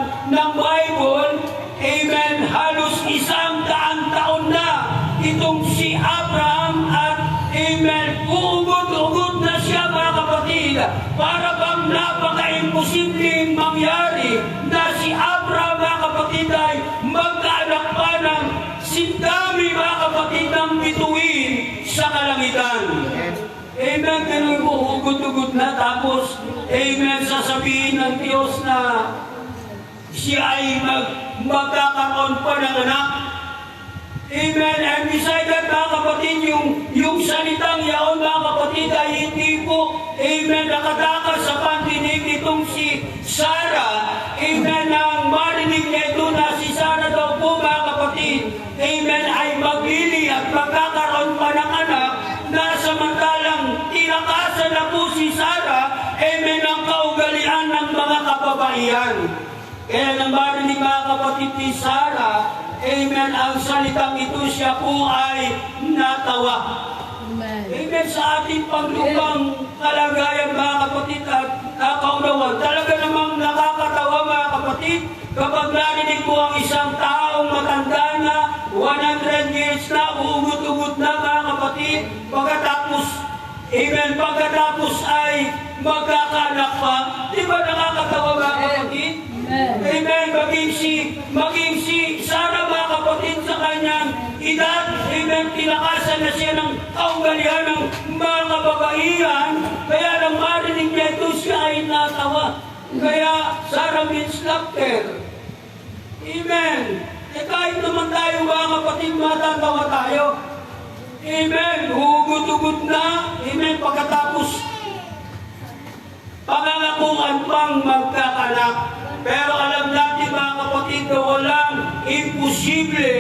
Bible, amen, halos 100 taon na itong si Abraham at amen, uugot-ugot na siya mga kapatid. Para bang napaka-imposibleng mangyari na si Abraham mga kapatid ay magkaanak pa ng sindami mga kapatid ng bituin sa kalangitan. Amen, ganun po, hugot-ugot na tapos, amen, sasabihin ng Diyos na siya ay magkakaroon pa ng anak. Amen, and beside that mga kapatid, yung salitang yaon mga kapatid ay hindi po, amen, nakatakas sa pandinig nitong si Sarah. Amen, ang marinig niya ito na si Sarah daw po mga kapatid, amen, ay magbili at magkakaroon pa ng anak na samantalang tinakasan na po si Sarah, amen, ang kaugalian ng mga kababaihan. Kaya nang marinig mga kapatid ni Sarah, amen, ang salitang ito siya po ay natawa. Amen, sa ating panglupang kalagayan mga kapatid at kaunawan, talaga namang nakakatawa mga kapatid kapag narinig mo ang isang taong matanda na 100 years na, ugot-ugot na mga kapatid, pagkatapos ay magkakaanak pa. Di ba nakakatawa mga kapatid? Amen. Maging si Sarah mga kapatid sa kanyang edad, amen, tinakasan na siya ng kaugalian ng mga kababaihan, kaya nang marinig niya ito siya ay natawa. Kaya Sarah means laughter. Amen. Kahit naman tayo mga kapatid, matatawa tayo. Amen. Hugot-hugot na. Amen. Pagkatapos pangangakuan pang magkakanak. Pero alam natin mga kapatid na walang imposible,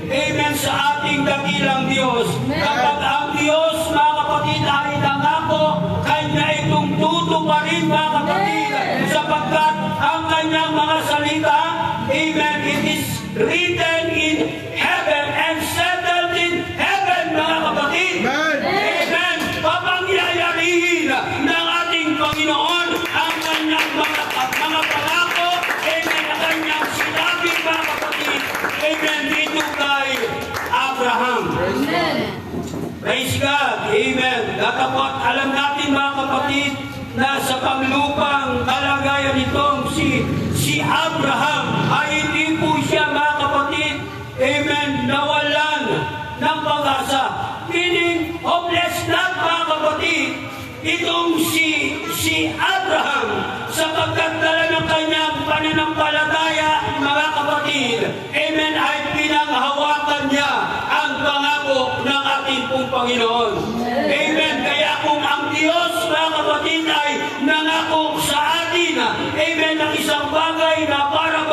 amen, sa ating dakilang Diyos. Kapag ang Diyos mga kapatid ay nangako, kanya itong tutuparin mga kapatid, sapagkat ang kanyang mga salita, amen, it is written in heaven and settled in heaven mga kapatid. Amen. Papangyayarihin ng ating Panginoon ang kanyang mga pangako, amen, ang kanyang sinabi mga kapatid, amen, dito kay Abraham. Praise God, amen. Datapot, alam natin mga kapatid na sa panglupang kalagayan nitong si Abraham ay hindi po siya mga kapatid, amen, nawalan ng pag-asa. Meaning, hopeless not mga kapatid, itong si Abraham, sapagkat dala ng kanyang pananampalataya, mga kapatid, amen, ay pinanghawakan niya ang pangako ng ating pong Panginoon. Amen. Kaya kung ang Diyos, mga kapatid, ay nangako sa atin, amen, ng isang bagay na parang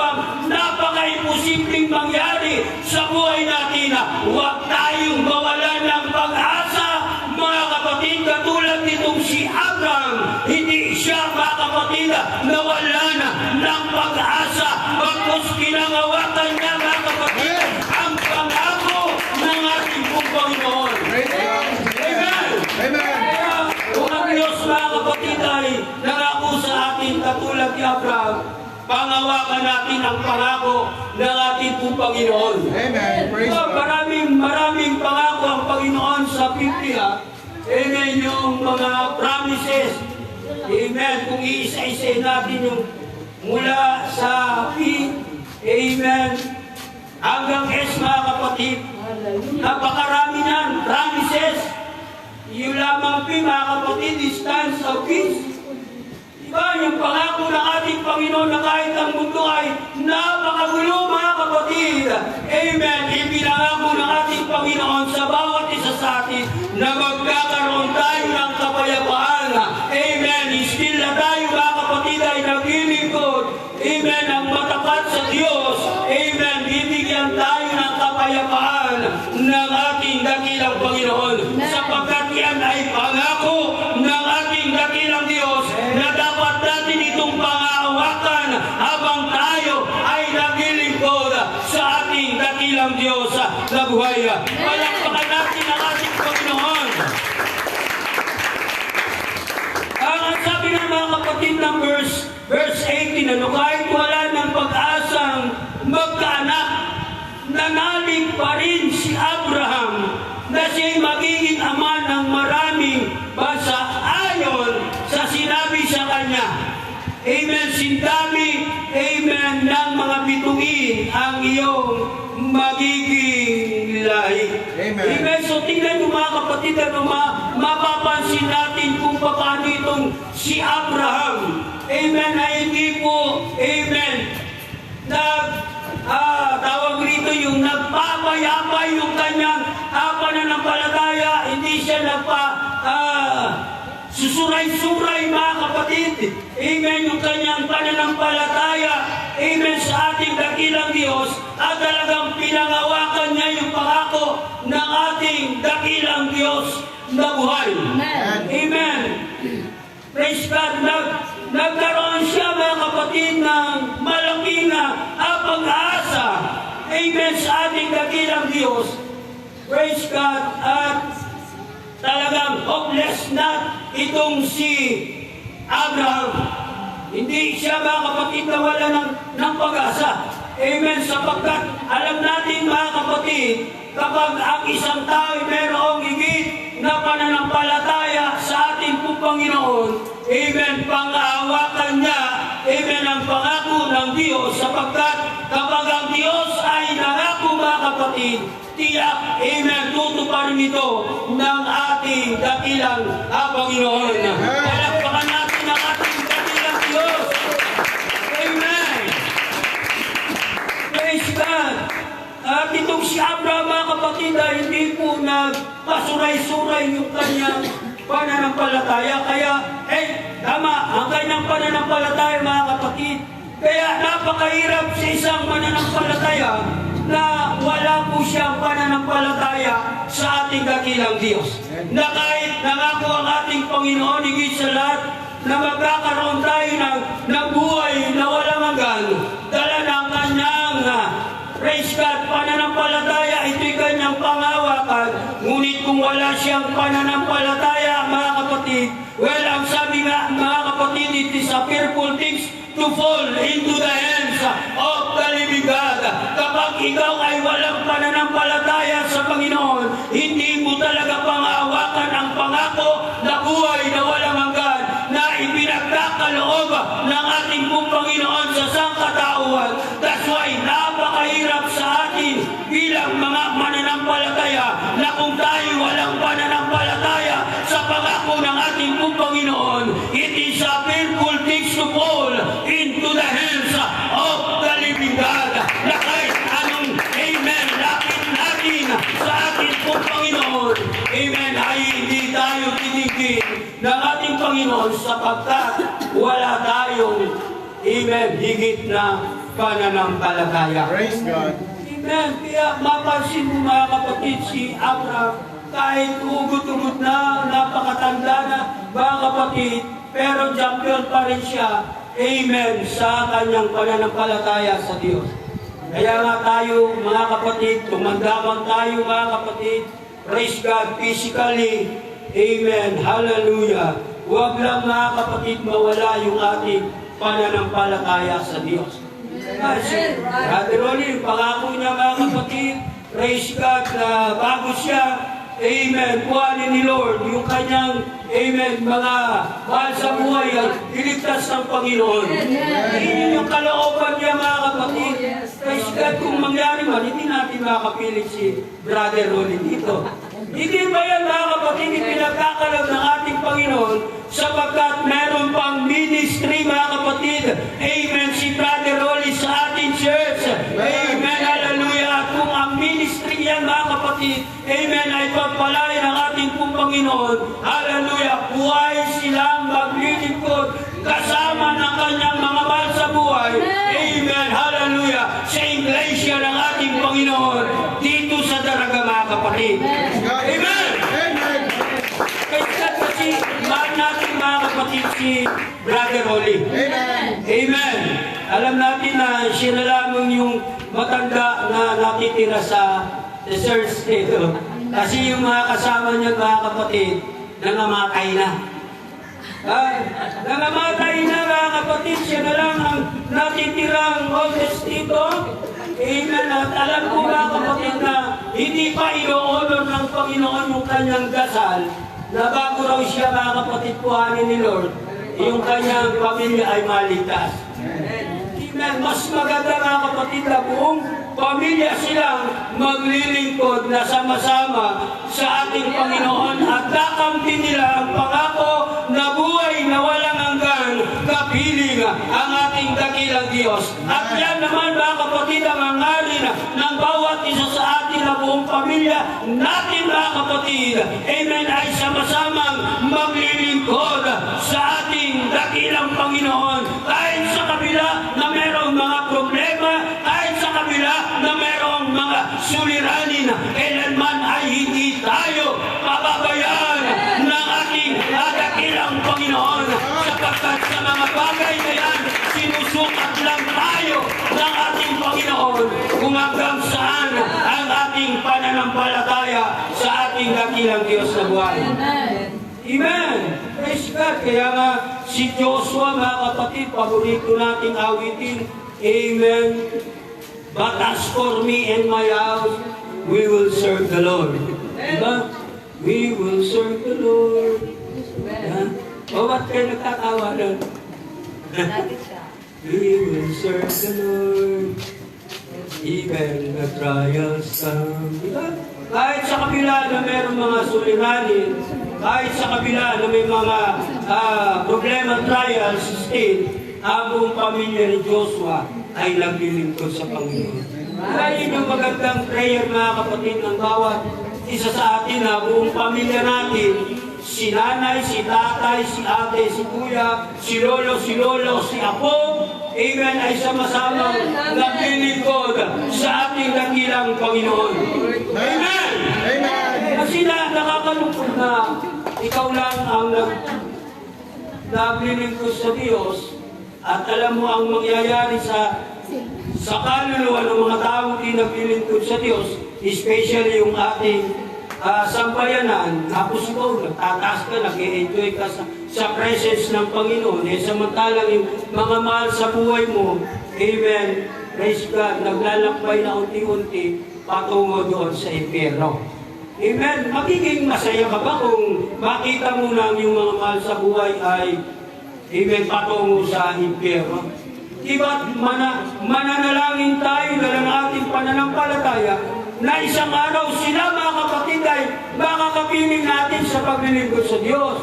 napaka-imposibleng mangyari sa buhay natin, huwag tayong mawalan ng pag-asa, mga kapatid, katulad nitong si Abraham. Hindi siya mga kapatid nawalan ng pag-asa, bagkus kinangawakan niya mga kapatid ang pangako ng ating pong Panginoon. Amen. Kaya kung ang Diyos mga kapatid ay nangako sa atin katulad ni Abraham, pangawakan natin ang pangako ng ating pong Panginoon. Amen. Praise God. Maraming pangako ang Panginoon sa Biblia. Amen, yung mga promises. Amen, kung iisa-isa natin yung mula sa P, amen, hanggang S mga kapatid. Napakarami yan, promises. Yung lamang P mga kapatid, stands of peace. Diba, yung pangako ng ating Panginoon na kahit ang mundo ay napakagulo mga kapatid. Amen. Ipinangako ng ating Panginoon sa bawat isa sa atin na magkakaroon tayo ng kapayapaan. Amen. Still na tayo mga kapatid ay naglilingkod. Amen. Ang matapat sa Diyos. Amen. Bibigyan tayo ng kapayapaan ng ating dakilang Panginoon. Sapagkat yan ay pangako ng ating dakilang Diyos na dapat natin itong pangahawakan habang tayo ay naglilingkod sa ating dakilang dakilang Diyos na buhay. Palakpakan natin ang ating Panginoon. Ang sabi ng mga kapatid ng verse 18, kahit wala ng pag-asang magkaanak, nanalig pa rin si Abraham na siya'y magiging ama ng maraming bansa ayon sa sinabi sa kanya. Amen. Sindami, amen, ng mga bituin ang iyong magiging lahi. Amen. Amen. So tingnan nyo mga kapatid, mapapansin natin kung paano itong si Abraham, amen, ay hindi po, amen, tawag rito yung nagpapayapay yung kanyang pananampalataya, hindi siya susuray-suray mga kapatid. Amen, yung kanyang pananampalataya, amen, sa ating dakilang Diyos, at talagang pinangawakan niya yung pangako ng ating dakilang Diyos na buhay. Amen. Amen. Praise God. Nagkaroon siya mga kapatid ng malaking pag-asa. Amen, sa ating dakilang Diyos. Praise God. At talagang hopeless na itong si Abraham. Hindi siya mga kapatid na wala ng pag-asa. Amen. Sapagkat alam natin mga kapatid, kapag ang isang tao ay mayroong higit na pananampalataya sa ating pong Panginoon, amen, pang-aawakan niya, amen, ang pangako ng Diyos. Sapagkat kapag ang Diyos ay nangako mga kapatid, tiyak, amen, tutuparin ito ng ating dakilang Panginoon. Palakpakan natin ang ating dakilang Diyos. Amen. Praise God. At itong si Abraham mga kapatid ay hindi po nagpasuray-suray yung kanyang pananampalataya. Kaya, tama, ang kanyang pananampalataya mga kapatid. Kaya napakahirap sa isang mananampalataya na wala po siyang pananampalataya sa ating dakilang Diyos. Na kahit nangako ang ating Panginoon, higit sa lahat, na magkakaroon tayo ng buhay na walang hanggan, dala ng kanyang praise God, pananampalataya, ito'y kanyang pangawakan. Ngunit kung wala siyang pananampalataya, mga kapatid, well, ang sabi nga, mga kapatid, it is a fearful things to fall into the hands of the living God. Kapag ikaw ay walang pananampalataya sa Panginoon, hindi mo talaga pangawakan ang pangako na buhay na walang hanggan na ipinagkakaloob ng ating pong Panginoon sa sangkatauhan. That's why napakahirap sa atin bilang mga mananampalataya na kung tayo walang pananampalataya sa pangako ng ating pong Panginoon, it is a fearful thing to fall into the hands of the living God. Na kahit anong, amen, lapit natin sa ating pong Panginoon, amen, ay hindi tayo titigil ng ating Panginoon sapagkat wala tayong, amen, higit na pananampalataya. Praise God. Amen. Kaya mapansin mo mga kapatid, si Abraham, kahit ugot-ugot na, napakatanda na mga kapatid, pero champion pa rin siya, amen, sa kanyang pananampalataya sa Diyos. Kaya nga tayo mga kapatid, tumandaman tayo mga kapatid, praise God, physically, amen, hallelujah. Huwag lang mga kapatid mawala yung ating pananampalataya sa Diyos. Kasi, Brother Rolly, pangako niya mga kapatid, praise God, na bago siya, amen, kuhanin ni Lord, yung kanyang, amen, mga mahal sa buhay, iligtas ng Panginoon. Yun yung kalooban niya mga kapatid. Praise God, kung mangyari man, hindi natin makapilit si Brother Rolly dito. Hindi ba yan mga kapatid, ipinagkakalam ng ating Panginoon sapagkat meron pang ministry mga kapatid. Amen, si Brother Rolly sa ating church. Amen, hallelujah. At kung ang ministry yan mga kapatid, amen, ay pagpalain ng ating pong Panginoon, hallelujah, buhay silang maglilingkod kasama ng kanyang mga mahal sa buhay. Amen, hallelujah, sa iglesia ng ating Panginoon dito sa Daraga mga kapatid. Amen. Amen. Kasi mahal natin mga kapatid si Brother Rolly. Amen. Amen. Alam natin na siya na lamang yung matanda na natitira sa research dito. Kasi yung mga kasama niya, mga kapatid, nangamatay na. Nangamatay na, mga kapatid, siya na lang ang natitirang oldest dito. Amen. At alam ko, mga kapatid, na hindi pa ino-honor ng Panginoon yung kanyang dasal, na bago raw siya, mga kapatid, kuhanin ni Lord, yung kanyang pamilya ay maligtas. Amen. Mas maganda, mga kapatid, na buong pamilya silang maglilingkod na sama-sama sa ating Panginoon at kakamtin nila ang pangako na buhay na walang hanggan, kapiling ang ating dakilang Diyos. At yan naman, mga kapatid, ang hangarin ng bawat isa sa atin na buong pamilya natin, mga kapatid, amen, ay sama-samang maglilingkod sa ating dakilang Panginoon. Kahit sa kabila na merong mga problema, kahit sa kabila na merong mga suliranin, kailanman ay hindi tayo pababayaan ng ating dakilang Panginoon, sapagkat sa mga bagay na yan, sinusukat lang tayo ng ating Panginoon kung hanggang saan ang ating pananampalataya sa ating dakilang Diyos na buhay. Amen! Praise God! Kaya nga si Joshua, mga kapatid, paborito nating awitin. Amen! But as for me and my house, we will serve the Lord. Diba? We will serve the Lord. O ba't kayo nagtatawa nun? We will serve the Lord. Even the trials come. Diba? Kahit sa kabila na mayroong mga suliranin, kahit sa kabila na may mga problema, trials, still, ang buong pamilya ni Joshua ay naglilingkod sa Panginoon. Kaya yun yung magandang prayer, mga kapatid, ng bawat isa sa atin na buong pamilya natin, si nanay, si tatay, si ate, si kuya, si lolo, si apo, amen, ay sama-samang naglilingkod sa ating dakilang Panginoon. Amen! Amen! Kasi nakakalungkot na ikaw lang ang naglilingkod sa Diyos at alam mo ang mangyayari sa kaluluwa ng mga taong di naglilingkod sa Diyos, especially yung ating sampayanan. Tapos ikaw, nagtataas ka, nag-enjoy ka sa presence ng Panginoon. Samantalang yung mga mahal sa buhay mo, amen, praise God, naglalakbay na unti-unti patungo doon sa impyerno. Amen. Magiging masaya ka ba kung makita mo lang yung mga mahal sa buhay ay, amen, patungo sa impyerno? Diba't mananalangin tayo dahil ang ating pananampalataya na isang araw sila, mga kapatid, ay makakapiling natin sa paglilingkod sa Diyos.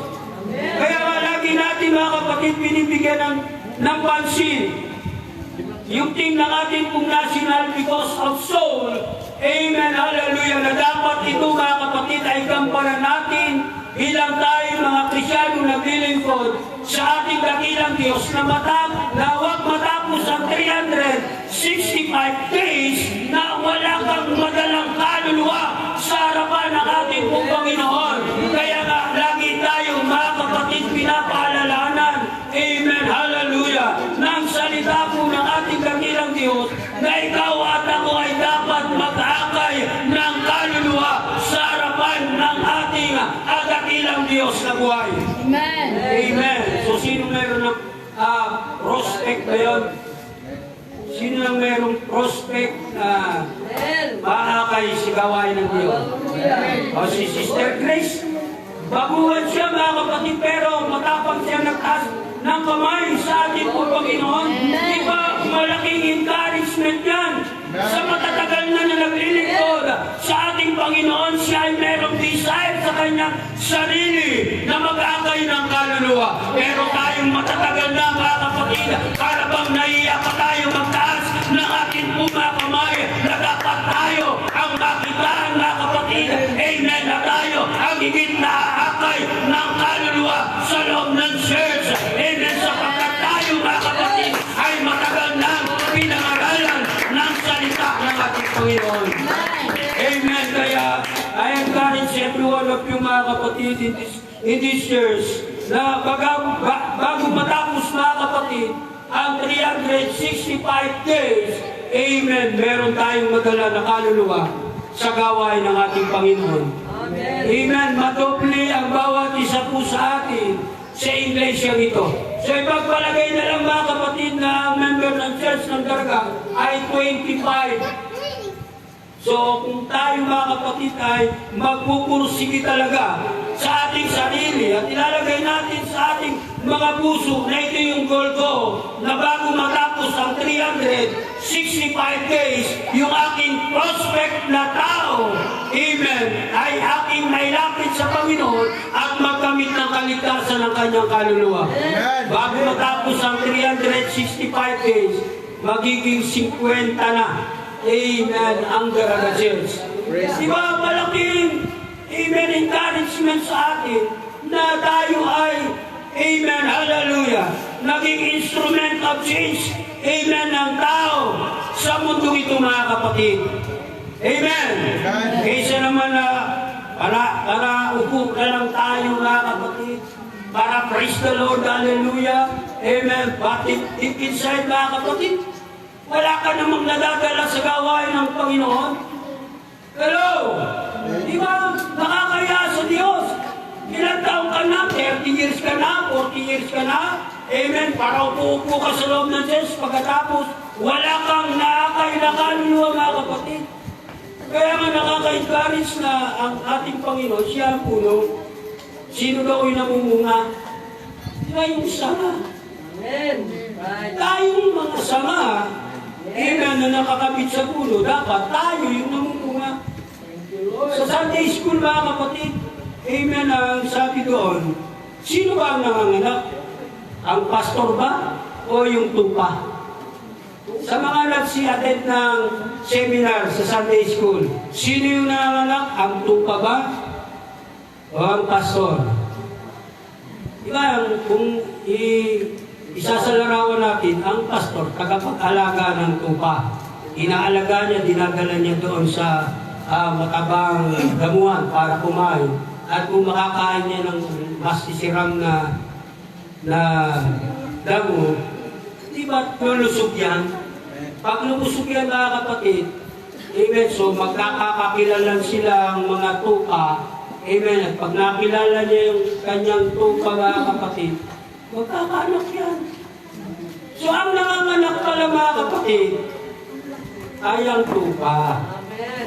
Kaya nga lagi natin, mga kapatid, binibigyan ng pansin yung team ng ating pong national because of soul. Amen, hallelujah, na dapat ito, mga kapatid, ay gampanan natin bilang tayo mga Krisyano naglilingkod sa ating dakilang Diyos na huwag matapos ang 365 days na wala kang madalang kaluluwa sa harapan ng ating pong Panginoon. Kaya nga, lagi tayong, mga kapatid, pinapaalalahanan, amen, hallelujah, ng salita po ng ating dakilang Diyos na ikaw at ako ay dapat mag-akay ng kaluluwa sa harapan ng ating dakilang Diyos na buhay. Amen. Amen. So, sino meron ng prospect na yun? Sino lang merong prospect na maakay si gawain ng Diyos? O si Sister Grace, baguhan siya, mga kapatid, pero matapang siya nagtaas ng kamay sa ating po Panginoon. Di ba malaking encouragement yan? Sa matatagal na naglilingkod sa ating Panginoon, siya ay merong desire sa kanyang sarili na mag-akay ng kaluluwa. Pero tayong matatagal na, mga kapatid, para bang naiiyak pa tayo magtaas ng ating pumakamay na dapat tayo ang makitaan, mga kapatid. Amen, na tayo ang higit na aakay ng kaluluwa sa loob ng church. Amen, sapagkat tayo, mga kapatid, ay matagal nang pinangaralan ng salita ng ating Panginoon. Amen. Kaya I encourage every one of you, mga kapatid, in this church, na bago matapos, mga kapatid, ang 365 days, Amen. Meron tayong madala na kaluluwa sa gawain ng ating Panginoon. Amen. Amen. Madoble ang bawat isa po sa atin sa iglesia ito. So ipagpalagay na lang mga kapatid na ang member ng Church ng Daraga ay 25. So kung tayo mga kapatid ay magpupursige talaga sa ating sarili at ilalagay natin sa ating mga puso na ito yung goal ko na bago matapos ang 365 days, yung aking prospect na tao, amen, ay aking nailapit sa Panginoon at magkamit ng kaligtasan ng kanyang kaluluwa. Bago matapos ang 365 days, magiging 50 na. Amen, ang Daraga Church. Diba, malaking, amen, encouragement sa atin na tayo ay, amen, hallelujah, naging instrument of change, amen, ng tao sa mundo ito mga kapatid. Amen. Kaysa naman na para upo na lang tayo mga kapatid, para praise the Lord, hallelujah, amen, but deep inside mga kapatid, wala ka namang nadadala sa gawain ng Panginoon. Hello? Di ba? Nakakaya sa Diyos. Ilang taong ka na? 30 years ka na? 40 years ka na? Amen? Para upo ka sa loob ng Diyos. Pagkatapos, wala kang nakakailangan mga kapatid. Kaya nga nakaka-encourage na ang ating Panginoon, siya ang puno. Sino daw yung namumunga? Di ba yung sama? Amen. Right. Tayong mga sama, amen, na nakakabit sa puno, dapat tayo yung namumunga. Sa Sunday School mga kapatid, amen, ang sabi doon, sino ba ang nanganganak? Ang pastor ba o yung tupa? Sa mga nagsi-attend ng seminar sa Sunday School, sino yung nanganganak? Ang tupa ba o ang pastor? Diba, kung isasalarawan natin, ang pastor, tagapag-alaga ng tupa. Inaalaga niya, dinadala niya doon sa matabang damuhan para kumain. At kung makakain niya ng mas sisiram na damo, di ba lulusog yan? Pag lumusog yan mga kapatid, amen, so magkakakakilalan sila ang mga tupa, amen, at pag nakilala niya yung kanyang tupa mga kapatid, magkakanak yan. So ang nanganganak pala mga kapatid ay ang tupa. Amen.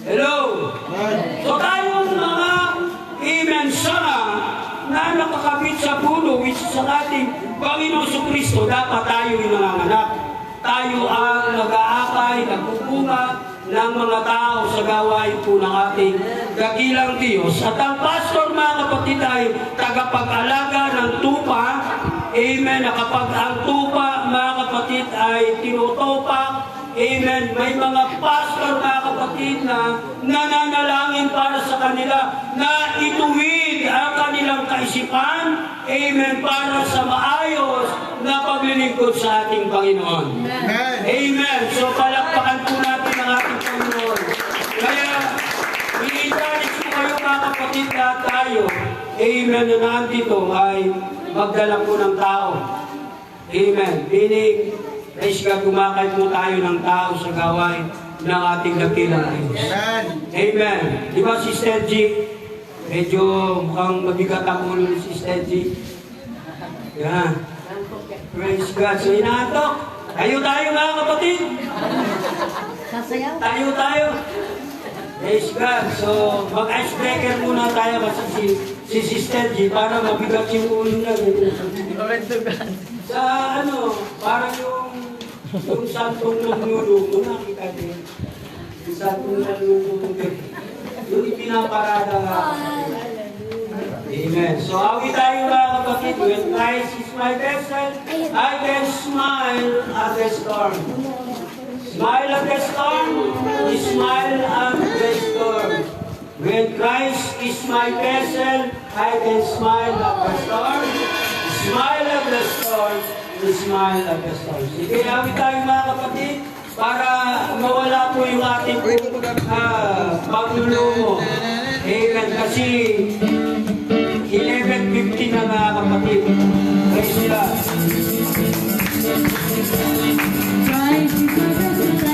Hello? So tayong mga amen sana na nakakabit sa puno which is ang ating Panginoon Kristo, dapat tayo yung nanganganak. Tayo ang nag-aakay, nagpupunga ng mga tao sa gawain po ng ating dakilang Diyos. At ang pastor mga kapatid ay tagapag-alaga ng tupa. Amen. Na kapag ang tupa mga kapatid ay tinutopak, amen, may mga pastor mga kapatid na nananalangin para sa kanila na ituwid ang kanilang kaisipan, amen, para sa maayos na paglilingkod sa ating Panginoon. Amen. So palakpakan po natin ang ating Panginoon. Kaya i-encourage ko kayo mga kapatid na tayo, amen, na nandito ay magdala po ng tao. Amen. Meaning, praise God, kumakay po tayo ng tao sa gawain ng ating dakilang Diyos. Amen. Di ba, Sister G? Medyo mukhang mabigat ang ulo ni Sister G. Yan. Praise God. So, inaantok. Tayo mga kapatid. Sasayaw? Tayo. Praise God. So, mag-icebreaker muna tayo kasi si Sister G para mabigat yung ulo na. Sa parang yung santong nanluluto, nakita niyo. Yung santong nanluluto. Yung ipinaparada nga. Amen. So, awi tayo mga kapatid. When Christ is my vessel, I can smile at the storm. Smile at the storm, smile at the storm. When Christ is my vessel, I can smile at the storm. Smile at the storm, smile at the storm. Sige, awi tayo mga kapatid para mawala po yung ating paglulumo. Amen. Kasi 11:50 na mga kapatid. Praise God. Christ is my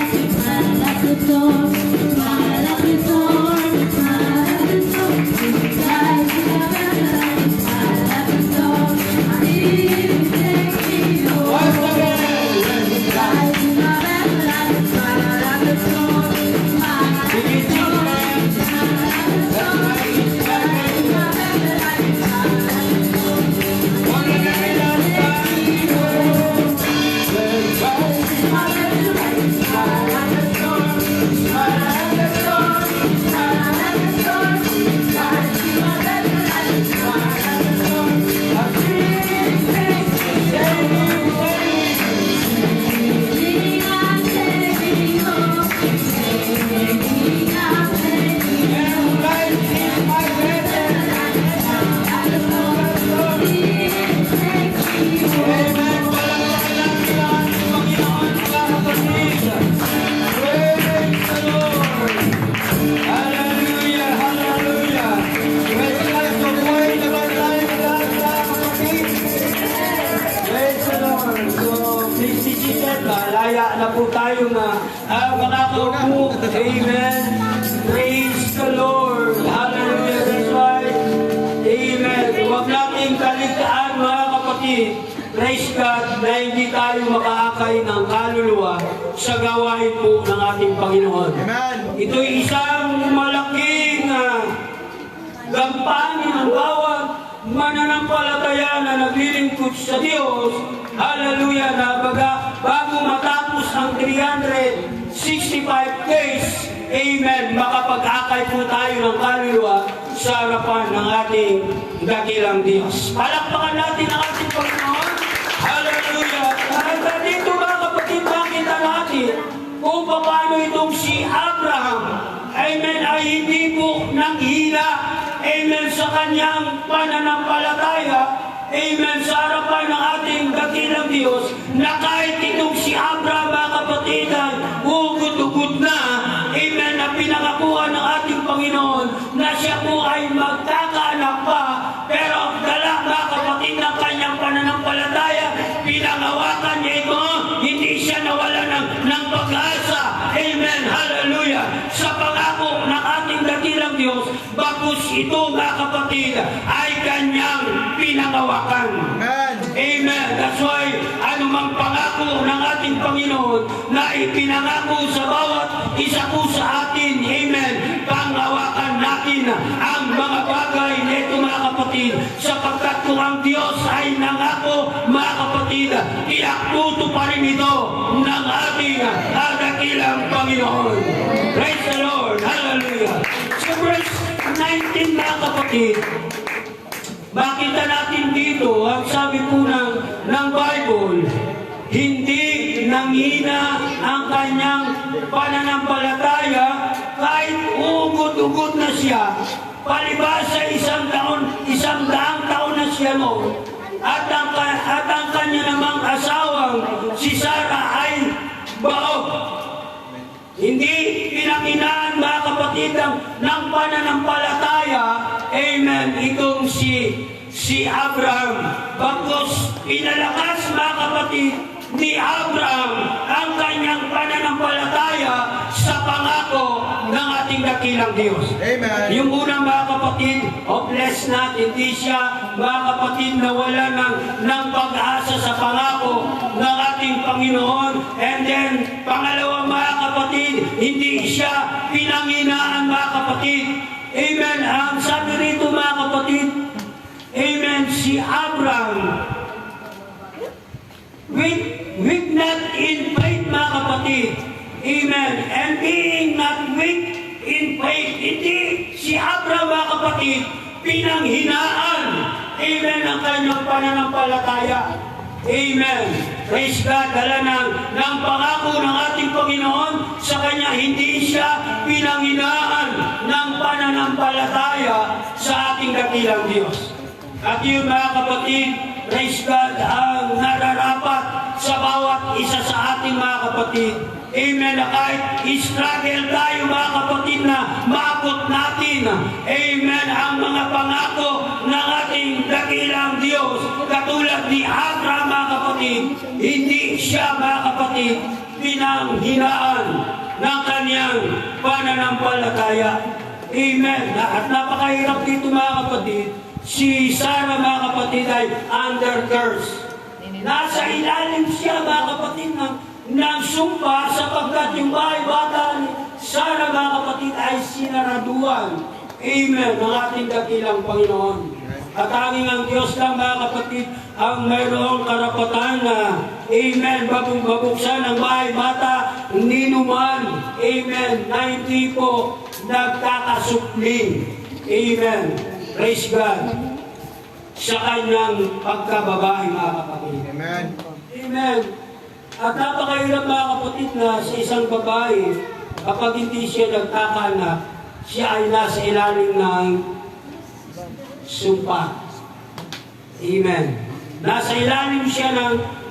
makakaupo. Amen. Praise the Lord. Hallelujah. That's right. Amen. Huwag nating kaligtaan mga kapatid. Praise God na hindi tayo makaakay ng kaluluwa sa gawain po ng ating Panginoon. Amen. Ito'y isang malaking gampanin ng bawat mananampalataya na naglilingkod sa Diyos. Hallelujah, na bago matapos ang 365 days, amen, makapag-akay po tayo ng kaluluwa sa harapan ng ating dakilang Diyos. Palakpakan natin ang ating Panginoon. Hallelujah. At dito mga kapatid, makita natin kung paano itong si Abraham, amen, ay hindi po nanghina, amen, sa kanyang pananampalataya, amen, sa harapan ng ating dakilang Diyos, na kahit itong si Abraham, mga kapatid, ay ugod-ugod na, amen, na pinangakuhan ng ating Panginoon, na siya po ay magkakaanak pa, pero dala, mga kapatid, ng kanyang pananampalataya, pinangawakan niya ito, hindi siya nawala ng pag-asa, amen, hallelujah, sa pangako ng ating dakilang Diyos, bagkus ito, mga kapatid, ay kanyang pinangawakan. Amen. Amen. That's why, anumang pangako ng ating Panginoon na ipinangako sa bawat isa po sa atin, amen, pangawakan natin ang mga bagay nito, mga kapatid, sapagkat kung ang Diyos ay nangako, mga kapatid, iaktuto pa rin ito ng ating dakilang Panginoon. Praise the Lord. Hallelujah. Sa verse 19, mga kapatid, makita natin dito, ang sabi po ng Bible, hindi nanghina ang kanyang pananampalataya kahit ugod-ugod na siya, palibasa isang daang taon na siya noon, at ang kanya namang asawang si Sarah ay baog. Hindi pinanghinaan, mga kapatid, ng pananampalataya, amen, itong si Abraham. Bagkus pinalakas, mga kapatid, ni Abraham ang kanyang pananampalataya sa pangako ng ating dakilang Diyos. Amen. Yung unang, mga kapatid, bless natin, hindi siya, mga kapatid, nawala ng pag-asa sa pangako ng ating Panginoon. And then, pangalawa, mga kapatid, hindi siya pinanghinaan, mga kapatid. Amen. Ang sabi rito, mga kapatid, amen, si Abraham, weak not in faith, mga kapatid. Amen. And being not weak in faith, hindi si Abraham, mga kapatid, pinanghinaan, amen, ang kanyang pananampalataya. Amen. Praise God. Dala ng pangako ng ating Panginoon sa kanya, hindi siya pinanghinaan ng pananampalataya sa ating dakilang Diyos. At yun, mga kapatid, praise God, ang nararapat sa bawat isa sa ating mga kapatid. Amen, na kahit struggle tayo, mga kapatid, na maabot natin, amen, ang mga pangako ng ating dakilang Diyos. Katulad ni Abraham, mga kapatid, hindi siya, mga kapatid, pinanghinaan ng kanyang pananampalataya. Amen. At napakahirap dito, mga kapatid. Si Sarah, mga kapatid, ay under curse. Nasa ilalim siya, mga kapatid, ng sumpa, sapagkat yung bahay bata ni Sarah, mga kapatid, ay sinaraduan. Amen. Ng ating dakilang Panginoon. At tanging ang Diyos lang, mga kapatid, ang mayroong karapatan na, amen, mabuksan ang bahay bata, ninuman, amen, na hindi po nagkakasupling. Amen. Praise God. Sa kanyang pagkababae, mga kapatid. Amen. Amen. At napakahirap, mga kapatid, na sa isang babae, kapag hindi siya nagkakanak, siya ay nasa ilalim ng sumpa. Amen. Nasa ilalim siya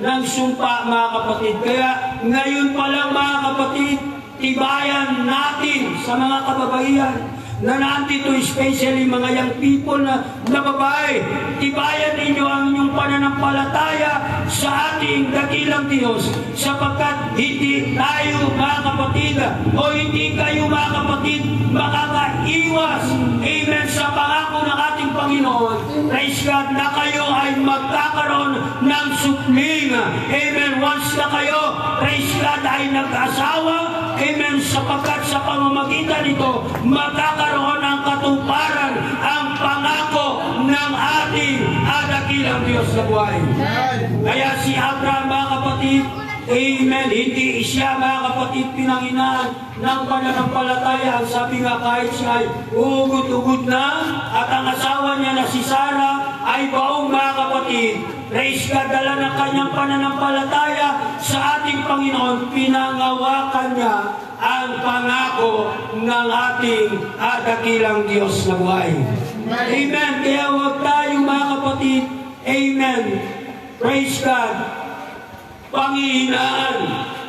ng sumpa, mga kapatid. Kaya ngayon pa lang, mga kapatid, tibayan natin sa mga kababaihan na nandito, especially mga young people na babae. Tibayan ninyo ang inyong pananampalataya sa ating dakilang Diyos, sapagkat hindi tayo, mga kapatid, o hindi kayo, mga kapatid, makakaiwas, amen, sa pangako ng ating Panginoon. Praise God, na kayo ay magkakaroon ng supling. Amen. Once na kayo, praise God, ay nag-asawa, amen, sapagkat sa pamamagitan nito, magkakaroon ng katuparan ang pangako ng ating dakilang Diyos na buhay. Kaya si Abraham, mga kapatid, amen, hindi siya, mga kapatid, pinanginaan ng pananampalataya. Ang sabi nga, kahit siya ay ugod-ugod na at ang asawa niya na si Sarah ay baong, mga kapatid, praise God, dala ng kanyang pananampalataya sa ating Panginoon, pinangawakan niya ang pangako ng ating dakilang Diyos na buhay. Amen. Kaya huwag tayo, mga kapatid, amen, praise God, panghihinaan,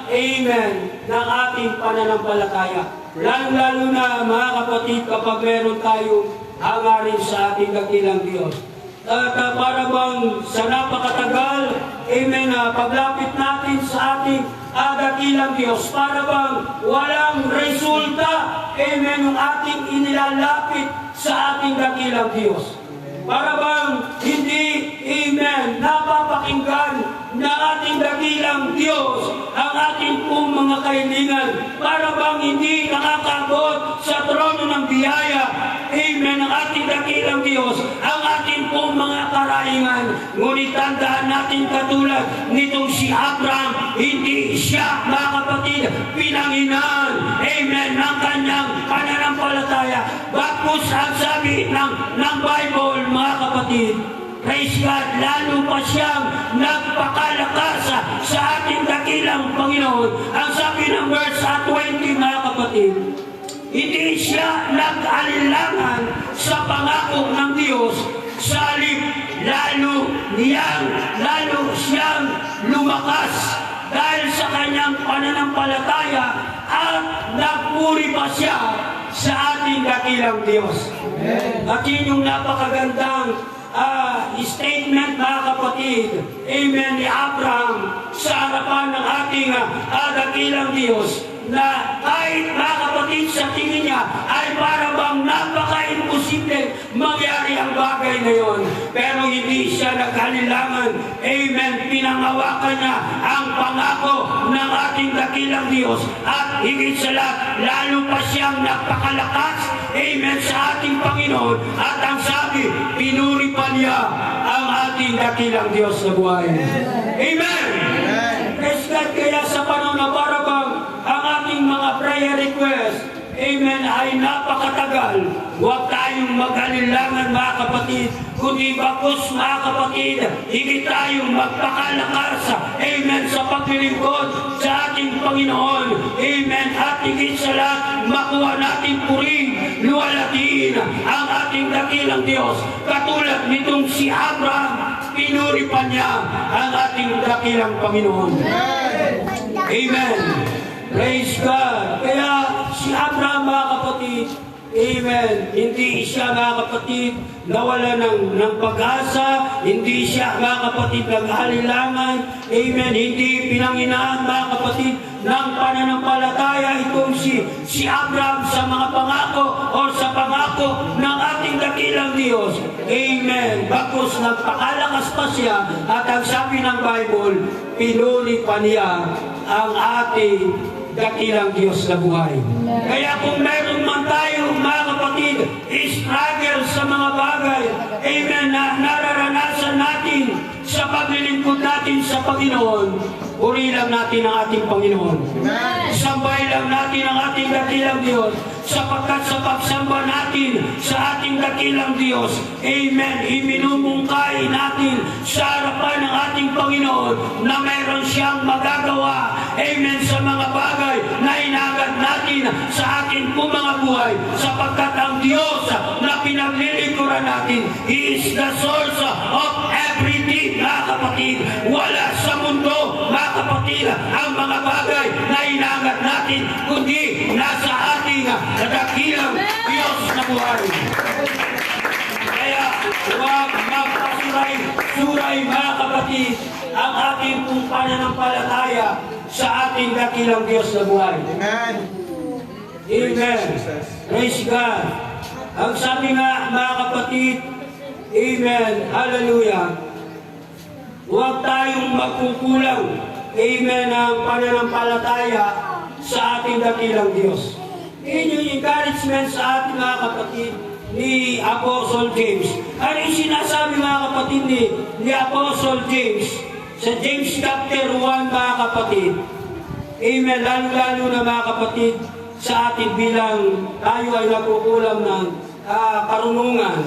amen, ng ating pananampalataya. Lalo-lalo na, mga kapatid, kapag meron tayong hangarin sa ating dakilang Diyos. At para bang sa napakatagal, amen, paglapit natin sa ating dakilang Diyos, para bang walang resulta, amen, yung ating inilalapit sa ating dakilang Diyos. Para bang hindi, amen, napapakinggan na ating dakilang Diyos ang ating pong mga kahilingan. Para bang hindi nakakabot sa trono ng biyaya, amen, ang ating dakilang Diyos ang ating pong mga karaingan. Ngunit tandaan natin, katulad nitong si Abraham, hindi siya, mga kapatid, pinanginaan, amen, ng kanyang pananampalataya. Bakit ang sabi ng Bible, mga kapatid, praise God, lalo pa siyang nagpakalakas sa ating dakilang Panginoon. Ang sabi ng verse 20, mga kapatid, hindi siya nag-alilangan sa pangako ng Diyos, sa halip lalo siyang lumakas dahil sa kanyang pananampalataya at nagpuri pa siya sa ating dakilang Diyos. At yun yung napakagandang statement, mga kapatid, amen, ni Abraham sa harapan ng ating dakilang Diyos, na kahit, mga kapatid, sa tingin niya ay para bang napaka-imposible mangyari ang bagay na yon, pero hindi siya nag-alilangan, amen, pinangawakan niya ang pangako ng ating dakilang Diyos, at higit sa lahat, lalo pa siyang napakalakas, amen, sa ating Panginoon, at ang sabi, pinuri pa niya ang ating dakilang Diyos na buhay. Amen! Praise God. Kaya sa panahon na para bang ang ating mga prayer request, amen, ay napakatagal, huwag tayong mag-alilangan, mga kapatid, kundi bakos, mga kapatid, higit tayong magpakalakas, amen, sa paglilingkod sa ating Panginoon, amen, at higit sa lahat, makuha natin puring, luwalatiin ang ating dakilang Diyos. Katulad nitong si Abraham, pinuri pa niya ang ating dakilang Panginoon. Amen. Praise God. Kaya si Abraham, mga kapatid, amen, hindi siya, mga kapatid, nawala ng pag-asa, hindi siya, mga kapatid, nag-alilangan, amen, hindi pinanginaan, mga kapatid, ng pananampalataya itong si Abraham sa mga pangako o sa pangako ng ating dakilang Diyos. Amen. Bakos nagpakalakas pa siya, at ang sabi ng Bible, pinuli pa niya ang ating dakilang Diyos na buhay. Kaya kung meron man tayo, mga kapatid, struggle sa mga bagay, amen, na nararanasan natin sa paglilingkod natin sa Panginoon, puri lang natin ang ating Panginoon. Sambay lang natin ang ating dakilang Diyos, sapagkat sa pagsamba natin sa ating dakilang Diyos, amen, iminumungkay natin sa harapan ng ating Panginoon na mayroon siyang magagawa, amen, sa mga bagay na inagad natin sa ating mga buhay, sapagkat ang Diyos na pinaglilingkuran natin, He is the source of everything, mga kapatid. Wala sa mundo, mga kapatid, ang mga bagay na inagad natin, kundi nasa ating ating nadakilang Diyos na buhay. Kaya huwag magpasuray-suray mga kapatid ang ating pong pananampalataya sa ating dakilang Diyos na buhay. Amen. Amen. Praise God. Ang sabi nga mga kapatid, amen, hallelujah, huwag tayong magkukulang, amen, ng pananampalataya sa ating dakilang Diyos. Yun yung encouragement sa ating mga kapatid ni Apostle James. Ano yung sinasabi mga kapatid ni Apostle James sa James chapter 1 mga kapatid? Amen, lalo-lalo na mga kapatid sa atin bilang tayo ay nakukulang ng karunungan.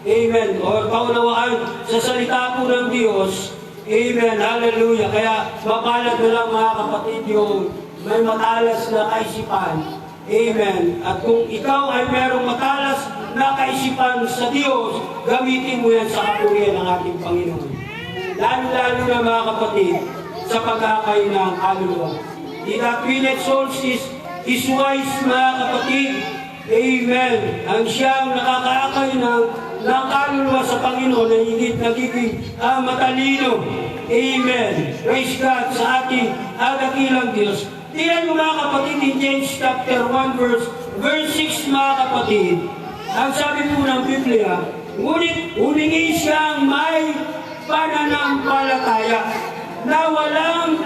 Amen. O kaunawaan sa salita po ng Diyos. Amen. Hallelujah. Kaya mapalad na lang mga kapatid yung may matalas na kaisipan. Amen. At kung ikaw ay merong matalas na kaisipan sa Diyos, gamitin mo yan sa kapurihan ng ating Panginoon. Lalo-lalo na mga kapatid sa pag-akay ng kaluluwa. The Infinite Souls is wise mga kapatid. Amen. Ang siyang nakakaakay ng kaluluwa sa Panginoon ay higit nagiging matalino. Amen. Praise God sa ating dakilang Diyos. Tingnan mo mga kapatid in James chapter 1 verse 6 mga kapatid. Ang sabi po ng Biblia, ngunit humingi siyang may pananampalataya na walang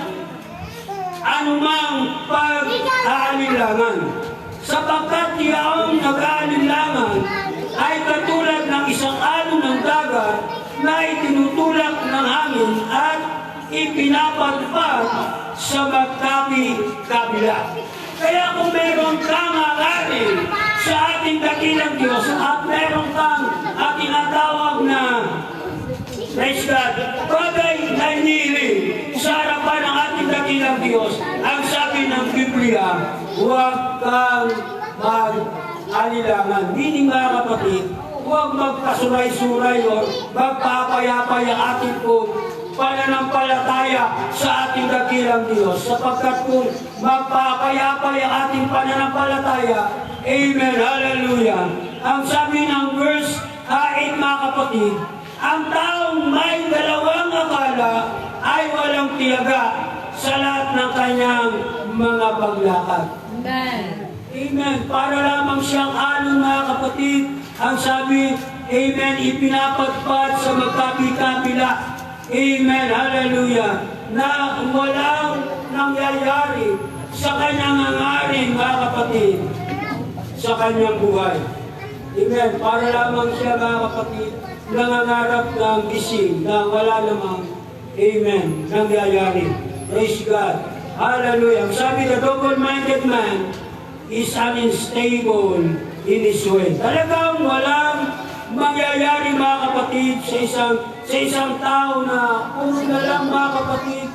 anumang pag-aalinlangan. Sapagkat yaong nag-aalinlangan ay katulad ng isang alon ng dagat na itinutulak ng hangin at ipinapadpad sa magkabi-kabila. Kaya kung meron kang hangarin sa ating dakilang Diyos at meron kang tinatawag na praise God, bagay na hinihiling sa harapan ng ating dakilang Diyos, ang sabi ng Biblia, huwag kang mag-alilangan. Meaning mga kapatid, huwag magpasuray-suray o magpapayapay ang ating pong pananampalataya sa ating dakilang Diyos. Sapagkat kung magpapayapay ang ating pananampalataya, amen, hallelujah. Ang sabi ng verse 8 mga kapatid, ang taong may dalawang akala ay walang tiyaga sa lahat ng kanyang mga paglakad. Amen. Amen. Para lamang siyang alon mga kapatid, ang sabi, amen, ipinapadpad sa magkabi-kabila. Amen, hallelujah, na walang nangyayari sa kanyang hangarin mga kapatid, sa kanyang buhay. Amen. Para lamang siya mga kapatid, nangangarap ng gising na wala namang, amen, nangyayari. Praise God. Hallelujah. Sabi, the double-minded man is unstable in his way. Talagang walang mangyayari mga kapatid sa isang tao na puro na lang mga kapatid.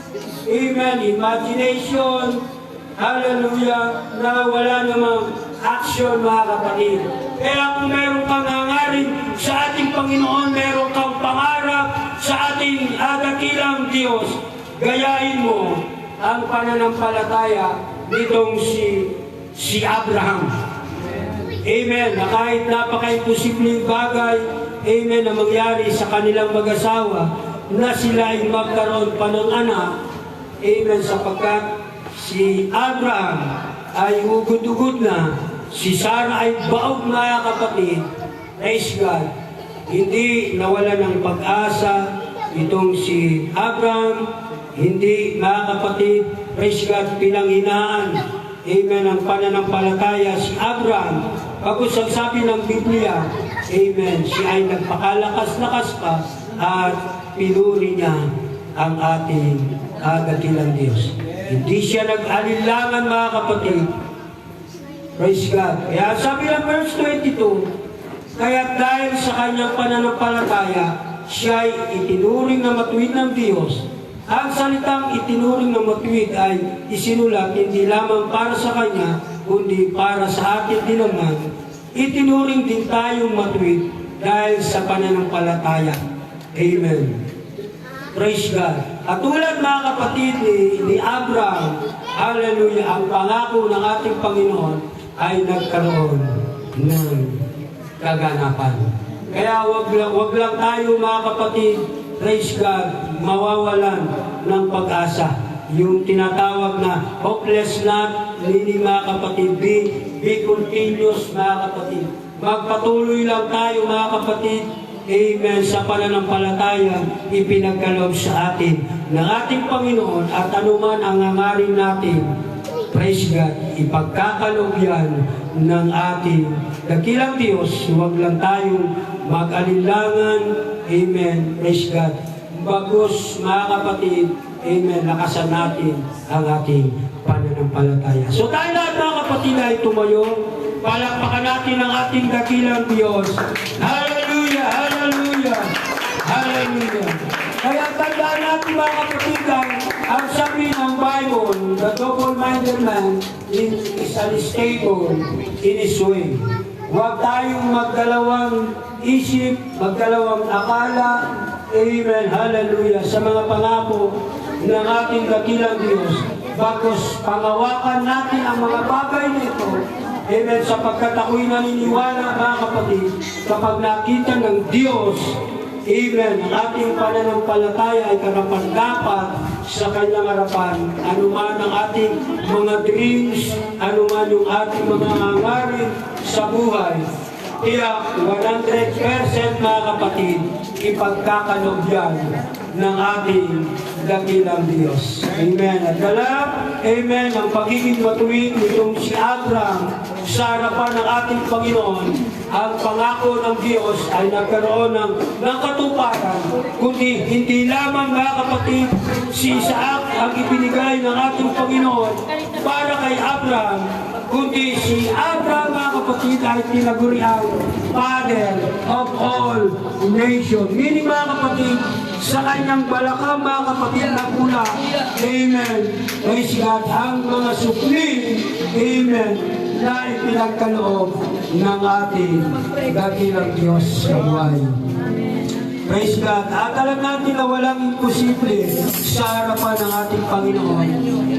Amen. Imagination. Hallelujah. Na wala namang action mga kapatid. Kaya kung meron kang hangarin sa ating Panginoon, meron kang pangarap sa ating dakilang Diyos, gayahin mo ang pananampalataya nitong si Abraham. Amen. Na kahit napaka-imposibleng bagay, amen, na mangyari sa kanilang mag-asawa, na sila ay magkaroon pa ng anak, amen, sapagkat si Abraham ay ugod-ugod na, si Sarah ay baog mga kapatid. Praise God. Hindi nawala ng pag-asa itong si Abraham, hindi mga kapatid, praise God, pinanghinaan, amen, ang pananampalataya si Abraham. Pagkus ang sabi ng Biblia, amen, siya ay nagpakalakas-lakas pa at pinuri niya ang ating dakilang Diyos. Hindi siya nag-alinlangan mga kapatid. Praise God. Kaya sabi ng verse 22, kaya dahil sa kanyang pananampalataya, siya ay itinuring na matuwid ng Diyos. Ang salitang itinuring na matuwid ay isinulat hindi lamang para sa kanya, kundi para sa atin din naman. Itinuring din tayong matuwid dahil sa pananampalataya. Amen. Praise God. At tulad mga kapatid ni Abraham, hallelujah, ang pangako ng ating Panginoon ay nagkaroon ng kaganapan. Kaya wag lang tayo mga kapatid, praise God, mawawalan ng pag-asa. Yung tinatawag na hopeless not, hindi mga kapatid, be continuous mga kapatid. Magpatuloy lang tayo mga kapatid, amen, sa pananampalataya ipinagkaloob sa atin ng ating Panginoon at anuman ang hangarin natin, praise God, ipagkakaloob yan ng ating dakilang Diyos. Huwag lang tayong mag-alinlangan, amen, praise God. Bagos mga kapatid, amen, lakasan natin ang ating pananampalataya. So tayo lahat mga kapatid ay tumayo, palakpakan natin ang ating dakilang Diyos. Hallelujah, hallelujah, hallelujah. Kaya tandaan natin mga kapatid, ang sabi ng Bible, the double-minded man is unstable in his way. Huwag tayong magdalawang isip, magdalawang akala, amen, hallelujah, sa mga pangako ng ating dakilang Diyos. Bagos pangawakan natin ang mga bagay nito, amen, sapagkat ako'y naniniwala mga kapatid, kapag nakita ng Diyos, amen, ang ating pananampalataya ay karapat-dapat sa kanyang harapan. Anuman ang ating mga dreams, anuman yung ating mga hangarin sa buhay, kaya 100% mga kapatid, ipagkakaloob yan ng ating dakilang Diyos. Amen. At alam, amen, ang pagiging matuwid nitong si Abraham sa harapan ng ating Panginoon, ang pangako ng Diyos ay nagkaroon ng katuparan, kundi hindi lamang mga kapatid, si Isaac ang ibinigay ng ating Panginoon para kay Abraham, kundi si Abraham mga kapatid ay tinaguriang Father of all nations. Meaning mga kapatid, sa kanyang balakang mga kapatid na pula, amen, praise God, ang mga supli, amen, na ipinagkaloob ng ating dakilang Diyos sa buhay. Praise God. At alam natin na walang imposible sa harapan ng ating Panginoon.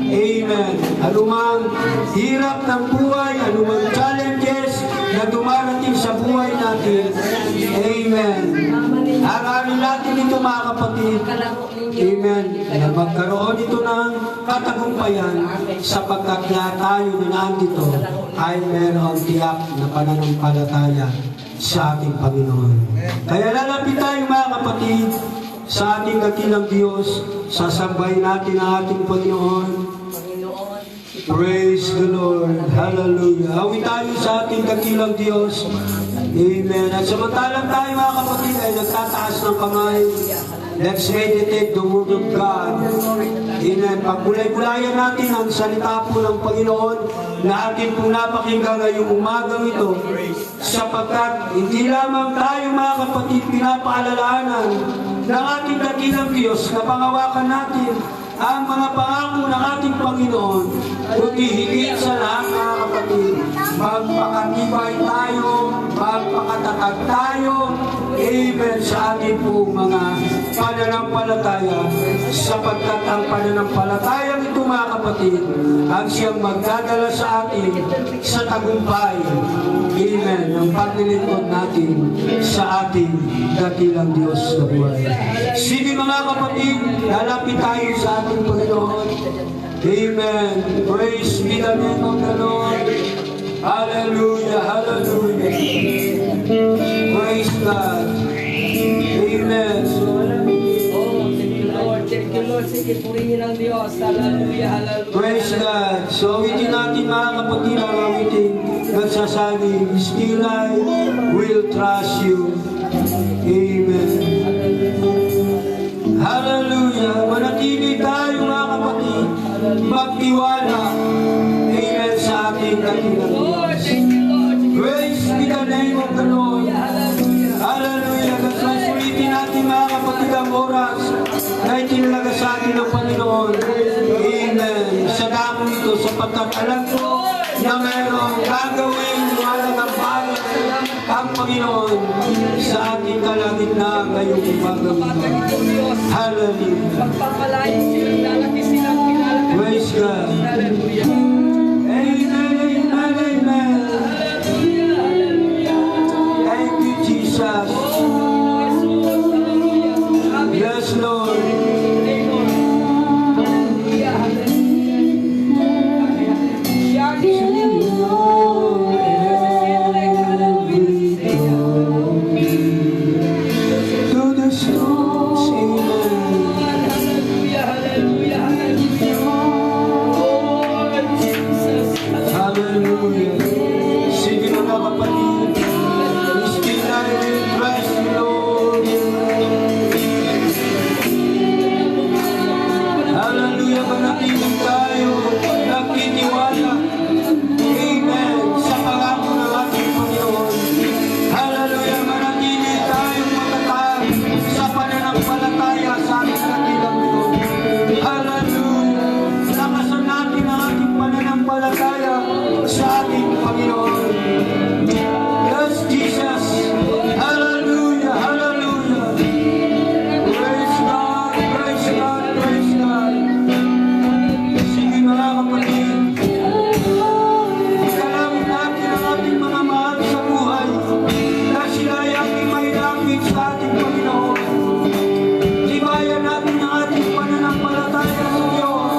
Amen. Anumang hirap ng buhay, anumang challenges na dumarating sa buhay natin. Amen. Harapin natin ito mga kapatid. Amen. Na magkaroon ito ng katagumpayan sapagkat lahat tayo na nandito ay mayroong tiyak na pananampalataya sa ating Panginoon. Kaya lalapit tayo mga kapatid sa ating dakilang Diyos, sasambahin natin ang ating Panginoon. Praise the Lord. Hallelujah. Awit tayo sa ating dakilang Diyos. Amen. At samantalang tayo mga kapatid ay nagtataas ng kamay, let's meditate the Word of God. Amen. Pagkulay-kulayan natin ang salita po ng Panginoon na atin pong napakinggan ngayong umagang ito, sapagkat hindi lamang tayo mga kapatid pinapaalalahanan ng ating dakilang Diyos na pangawakan natin ang mga pangako ng ating Panginoon, kundi higit sa lahat mga kapatid, magpakatibay tayo, magpakatatag tayo, amen, sa ating pong mga pananampalataya, sapagkat ang pananampalatayang ito mga kapatid, ang siyang magdadala sa atin sa tagumpay, amen, ng paglilingkod natin sa ating dakilang Diyos na buhay. Sige mga kapatid, lalapit tayo sa ating Panginoon. Amen. Praise be the name of the Lord. Hallelujah, hallelujah. Praise God. Amen. Thank you, Lord. Sige, purihin ang Diyos. Hallelujah, hallelujah. Praise God. So, awitin natin mga kapatid ang awitin nagsasabi, still I will trust you. Amen. Hallelujah. Manatili tayo mga kapatid, magtiwala. Amen sa ating dakilang Lord, Diyos. thank you, Lord. Praise be the name of the Lord. Hallelujah. Hallelujah. Nagsusulitin natin mga kapatid ang oras na itinalaga sa atin ng Panginoon. Amen. Sa damo ito, sapagkat alam ko na mayroong gagawin malagang bagay ang Panginoon sa ating kalagitnaan ngayong umagang ito. Hallelujah. Pagpapalain silang lalaki silang pinalaki. Praise God. Hallelujah. Amen, amen, amen. Hallelujah. Sige mga kapatid. Still I will trust you, Lord. Hallelujah. Manatiling tayo. Nagtitiwala. Amen. Sa pangako ng ating Panginoon. Hallelujah. Manatili tayong matatag sa pananampalataya sa ating kanilang Diyos. Hallelujah. Lakasan natin ang ating pananampalataya sa ating Panginoon. Yes, Jesus. Hallelujah. Hallelujah. Praise God. Praise God. Praise God. Sige mga kapatid. Ikalangin natin ang ating mga mahal sa buhay na sila ay ating mailapit sa ating Panginoon. Tibayan natin ang ating pananampalataya sa Diyos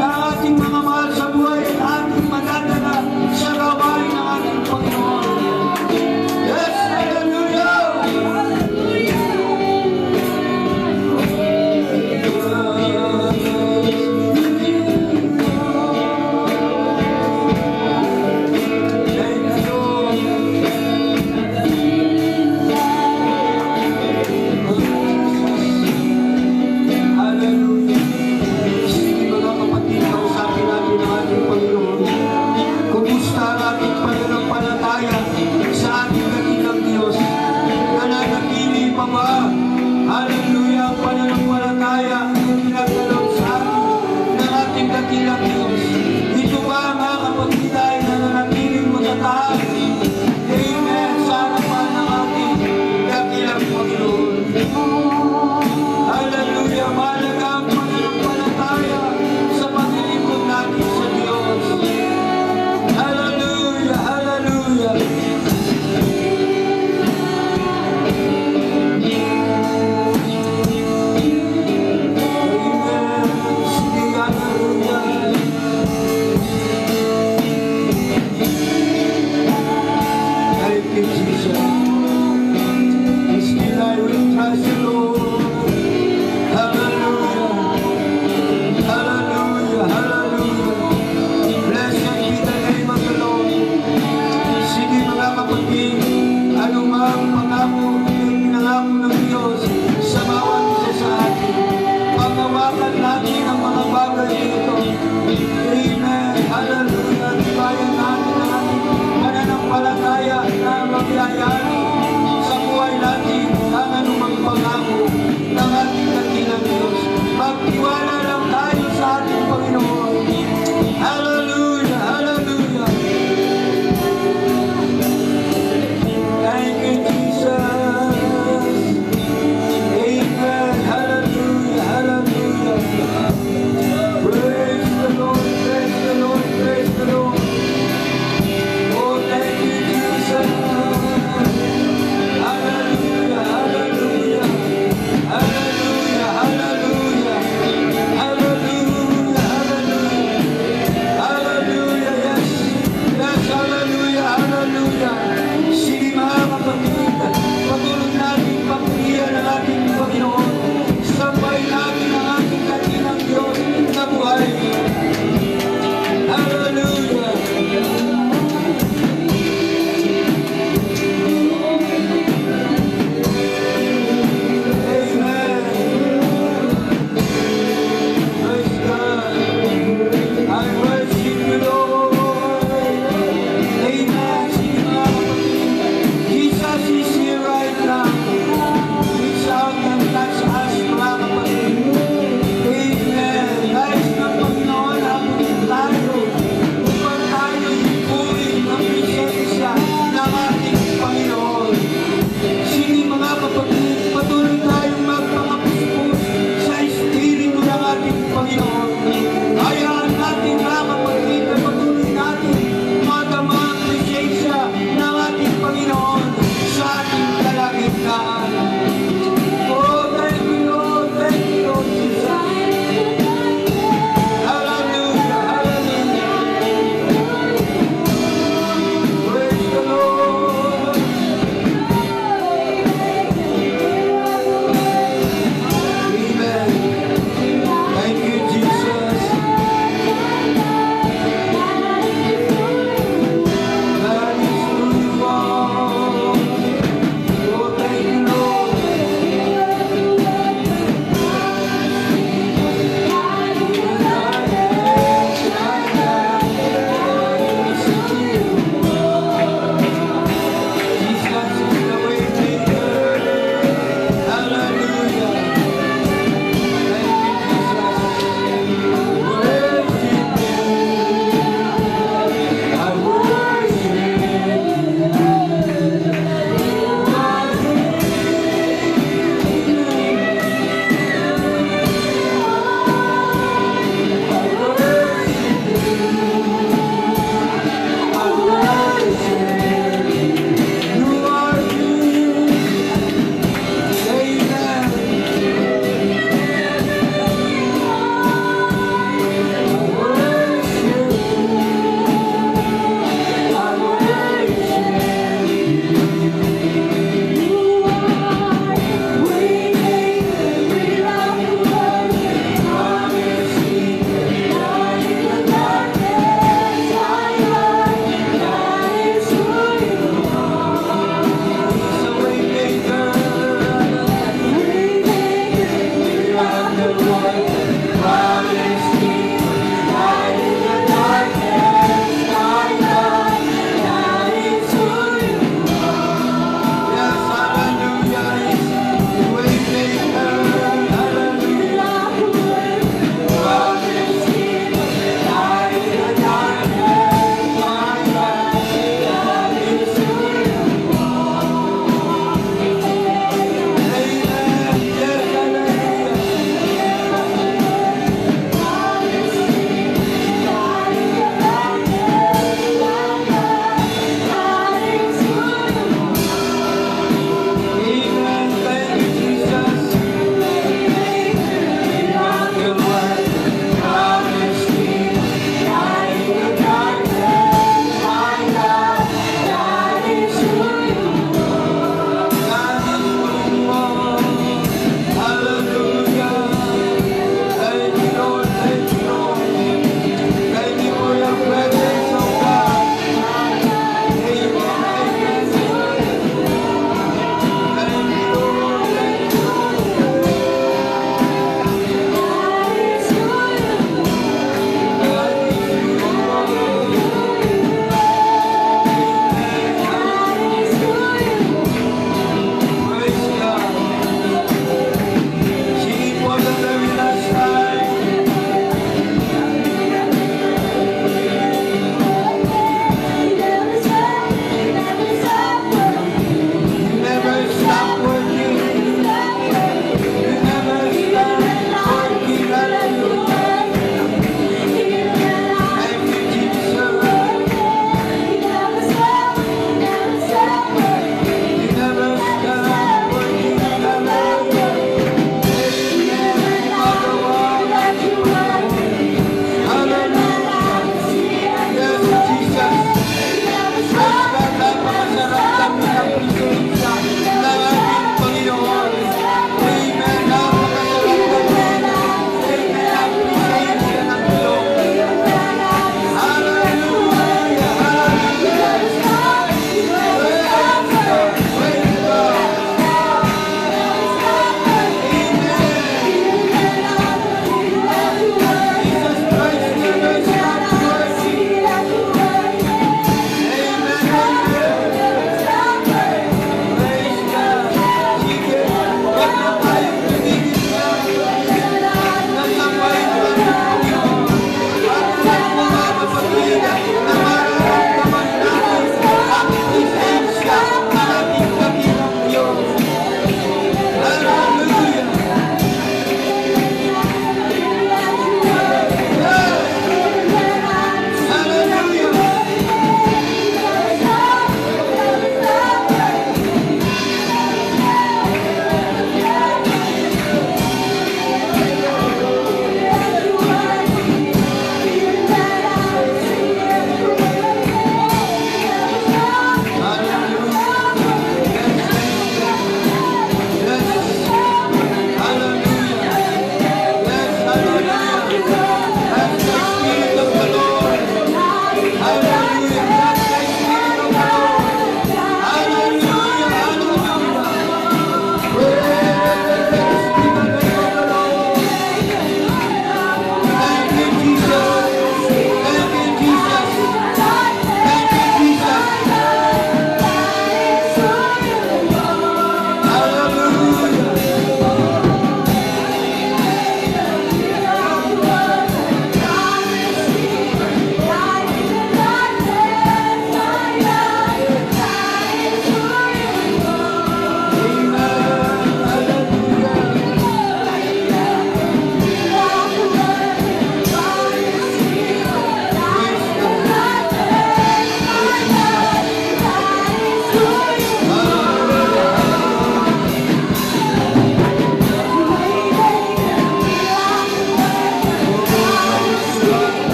na ang ating mga mahal sa buhay at ating madadala sa gawain ng ating Panginoon. Yes, hallelujah! Thank you, hallelujah. Sige mga kapatid, kausapin natin ang ating Panginoon. Kumusta ang ating pananampalataya sa ating dakilang Diyos? Nananatili pa ba? Hallelujah, ang pananampalataya ang pinagdalaw sa atin ng ating dakilang Diyos. Ito ba mga kapatid ay nananatiling matatag? Amen, sa harapan ng ating dakilang Panginoon. Hallelujah, mahalaga ang pananampalataya sa paglilingkod natin sa Diyos. Hallelujah, hallelujah. Amen. Sige, hallelujah. Thank you, Jesus. Still I will trust you, Lord. Hallelujah. Hallelujah. Hallelujah. Blessed be the name of the Lord. Sige mga kapatid, anumang pangako pinangako ng Diyos sa bawat isa sa atin, paghawakan natin ang mga bagay dito. Amen. Hallelujah. Tibayan natin ang ating pananampalataya na magyayari sa buhay natin ang anumang pangako ng ating dakilang Diyos. Magtiwala lang tayo sa ating Panginoon. Hallelujah, hallelujah. Thank you, Jesus. Amen, hallelujah, hallelujah. Praise the Lord, praise the Lord, praise the Lord. Oh, thank you, Jesus. Hallelujah, hallelujah. Hallelujah, hallelujah. Hallelujah, hallelujah. Hallelujah, yes. Yes, hallelujah, hallelujah. Sige mga kapatid, patuloy natin papurihan ang ating Panginoon. Sabay natin ang ating dakilang Diyos na buhay. Hallelujah. Amen. Praise God. I worship you, Lord. Amen. Sige mga kapatid, Jesus is here right now. Reach out and touch us, mga kapatid.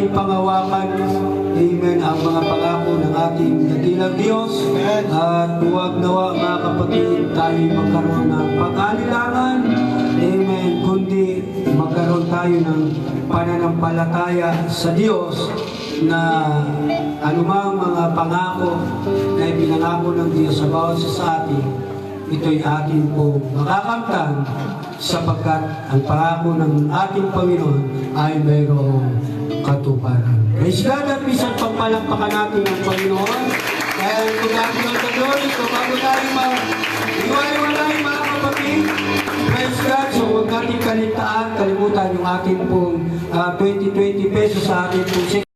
ating pangawakan, amen, ang mga pangako ng ating dakilang Diyos. At huwag nawa mga kapatid tayo magkaroon ng pag-alilangan, amen, kundi magkaroon tayo ng pananampalataya sa Diyos na anumang mga pangako na ipinangako ng Diyos sa bawat isa sa atin, ito'y atin po makakamtan sapagkat ang pangako ng ating Panginoon ay mayroong katuparan. Praise God at minsan pagpalakpakan natin ang Panginoon. Dahil kung natin ang glory, kung bago tayo iwalay mga kapatid, praise God, so huwag natin kalimutan yung ating pong 20 pesos sa ating pong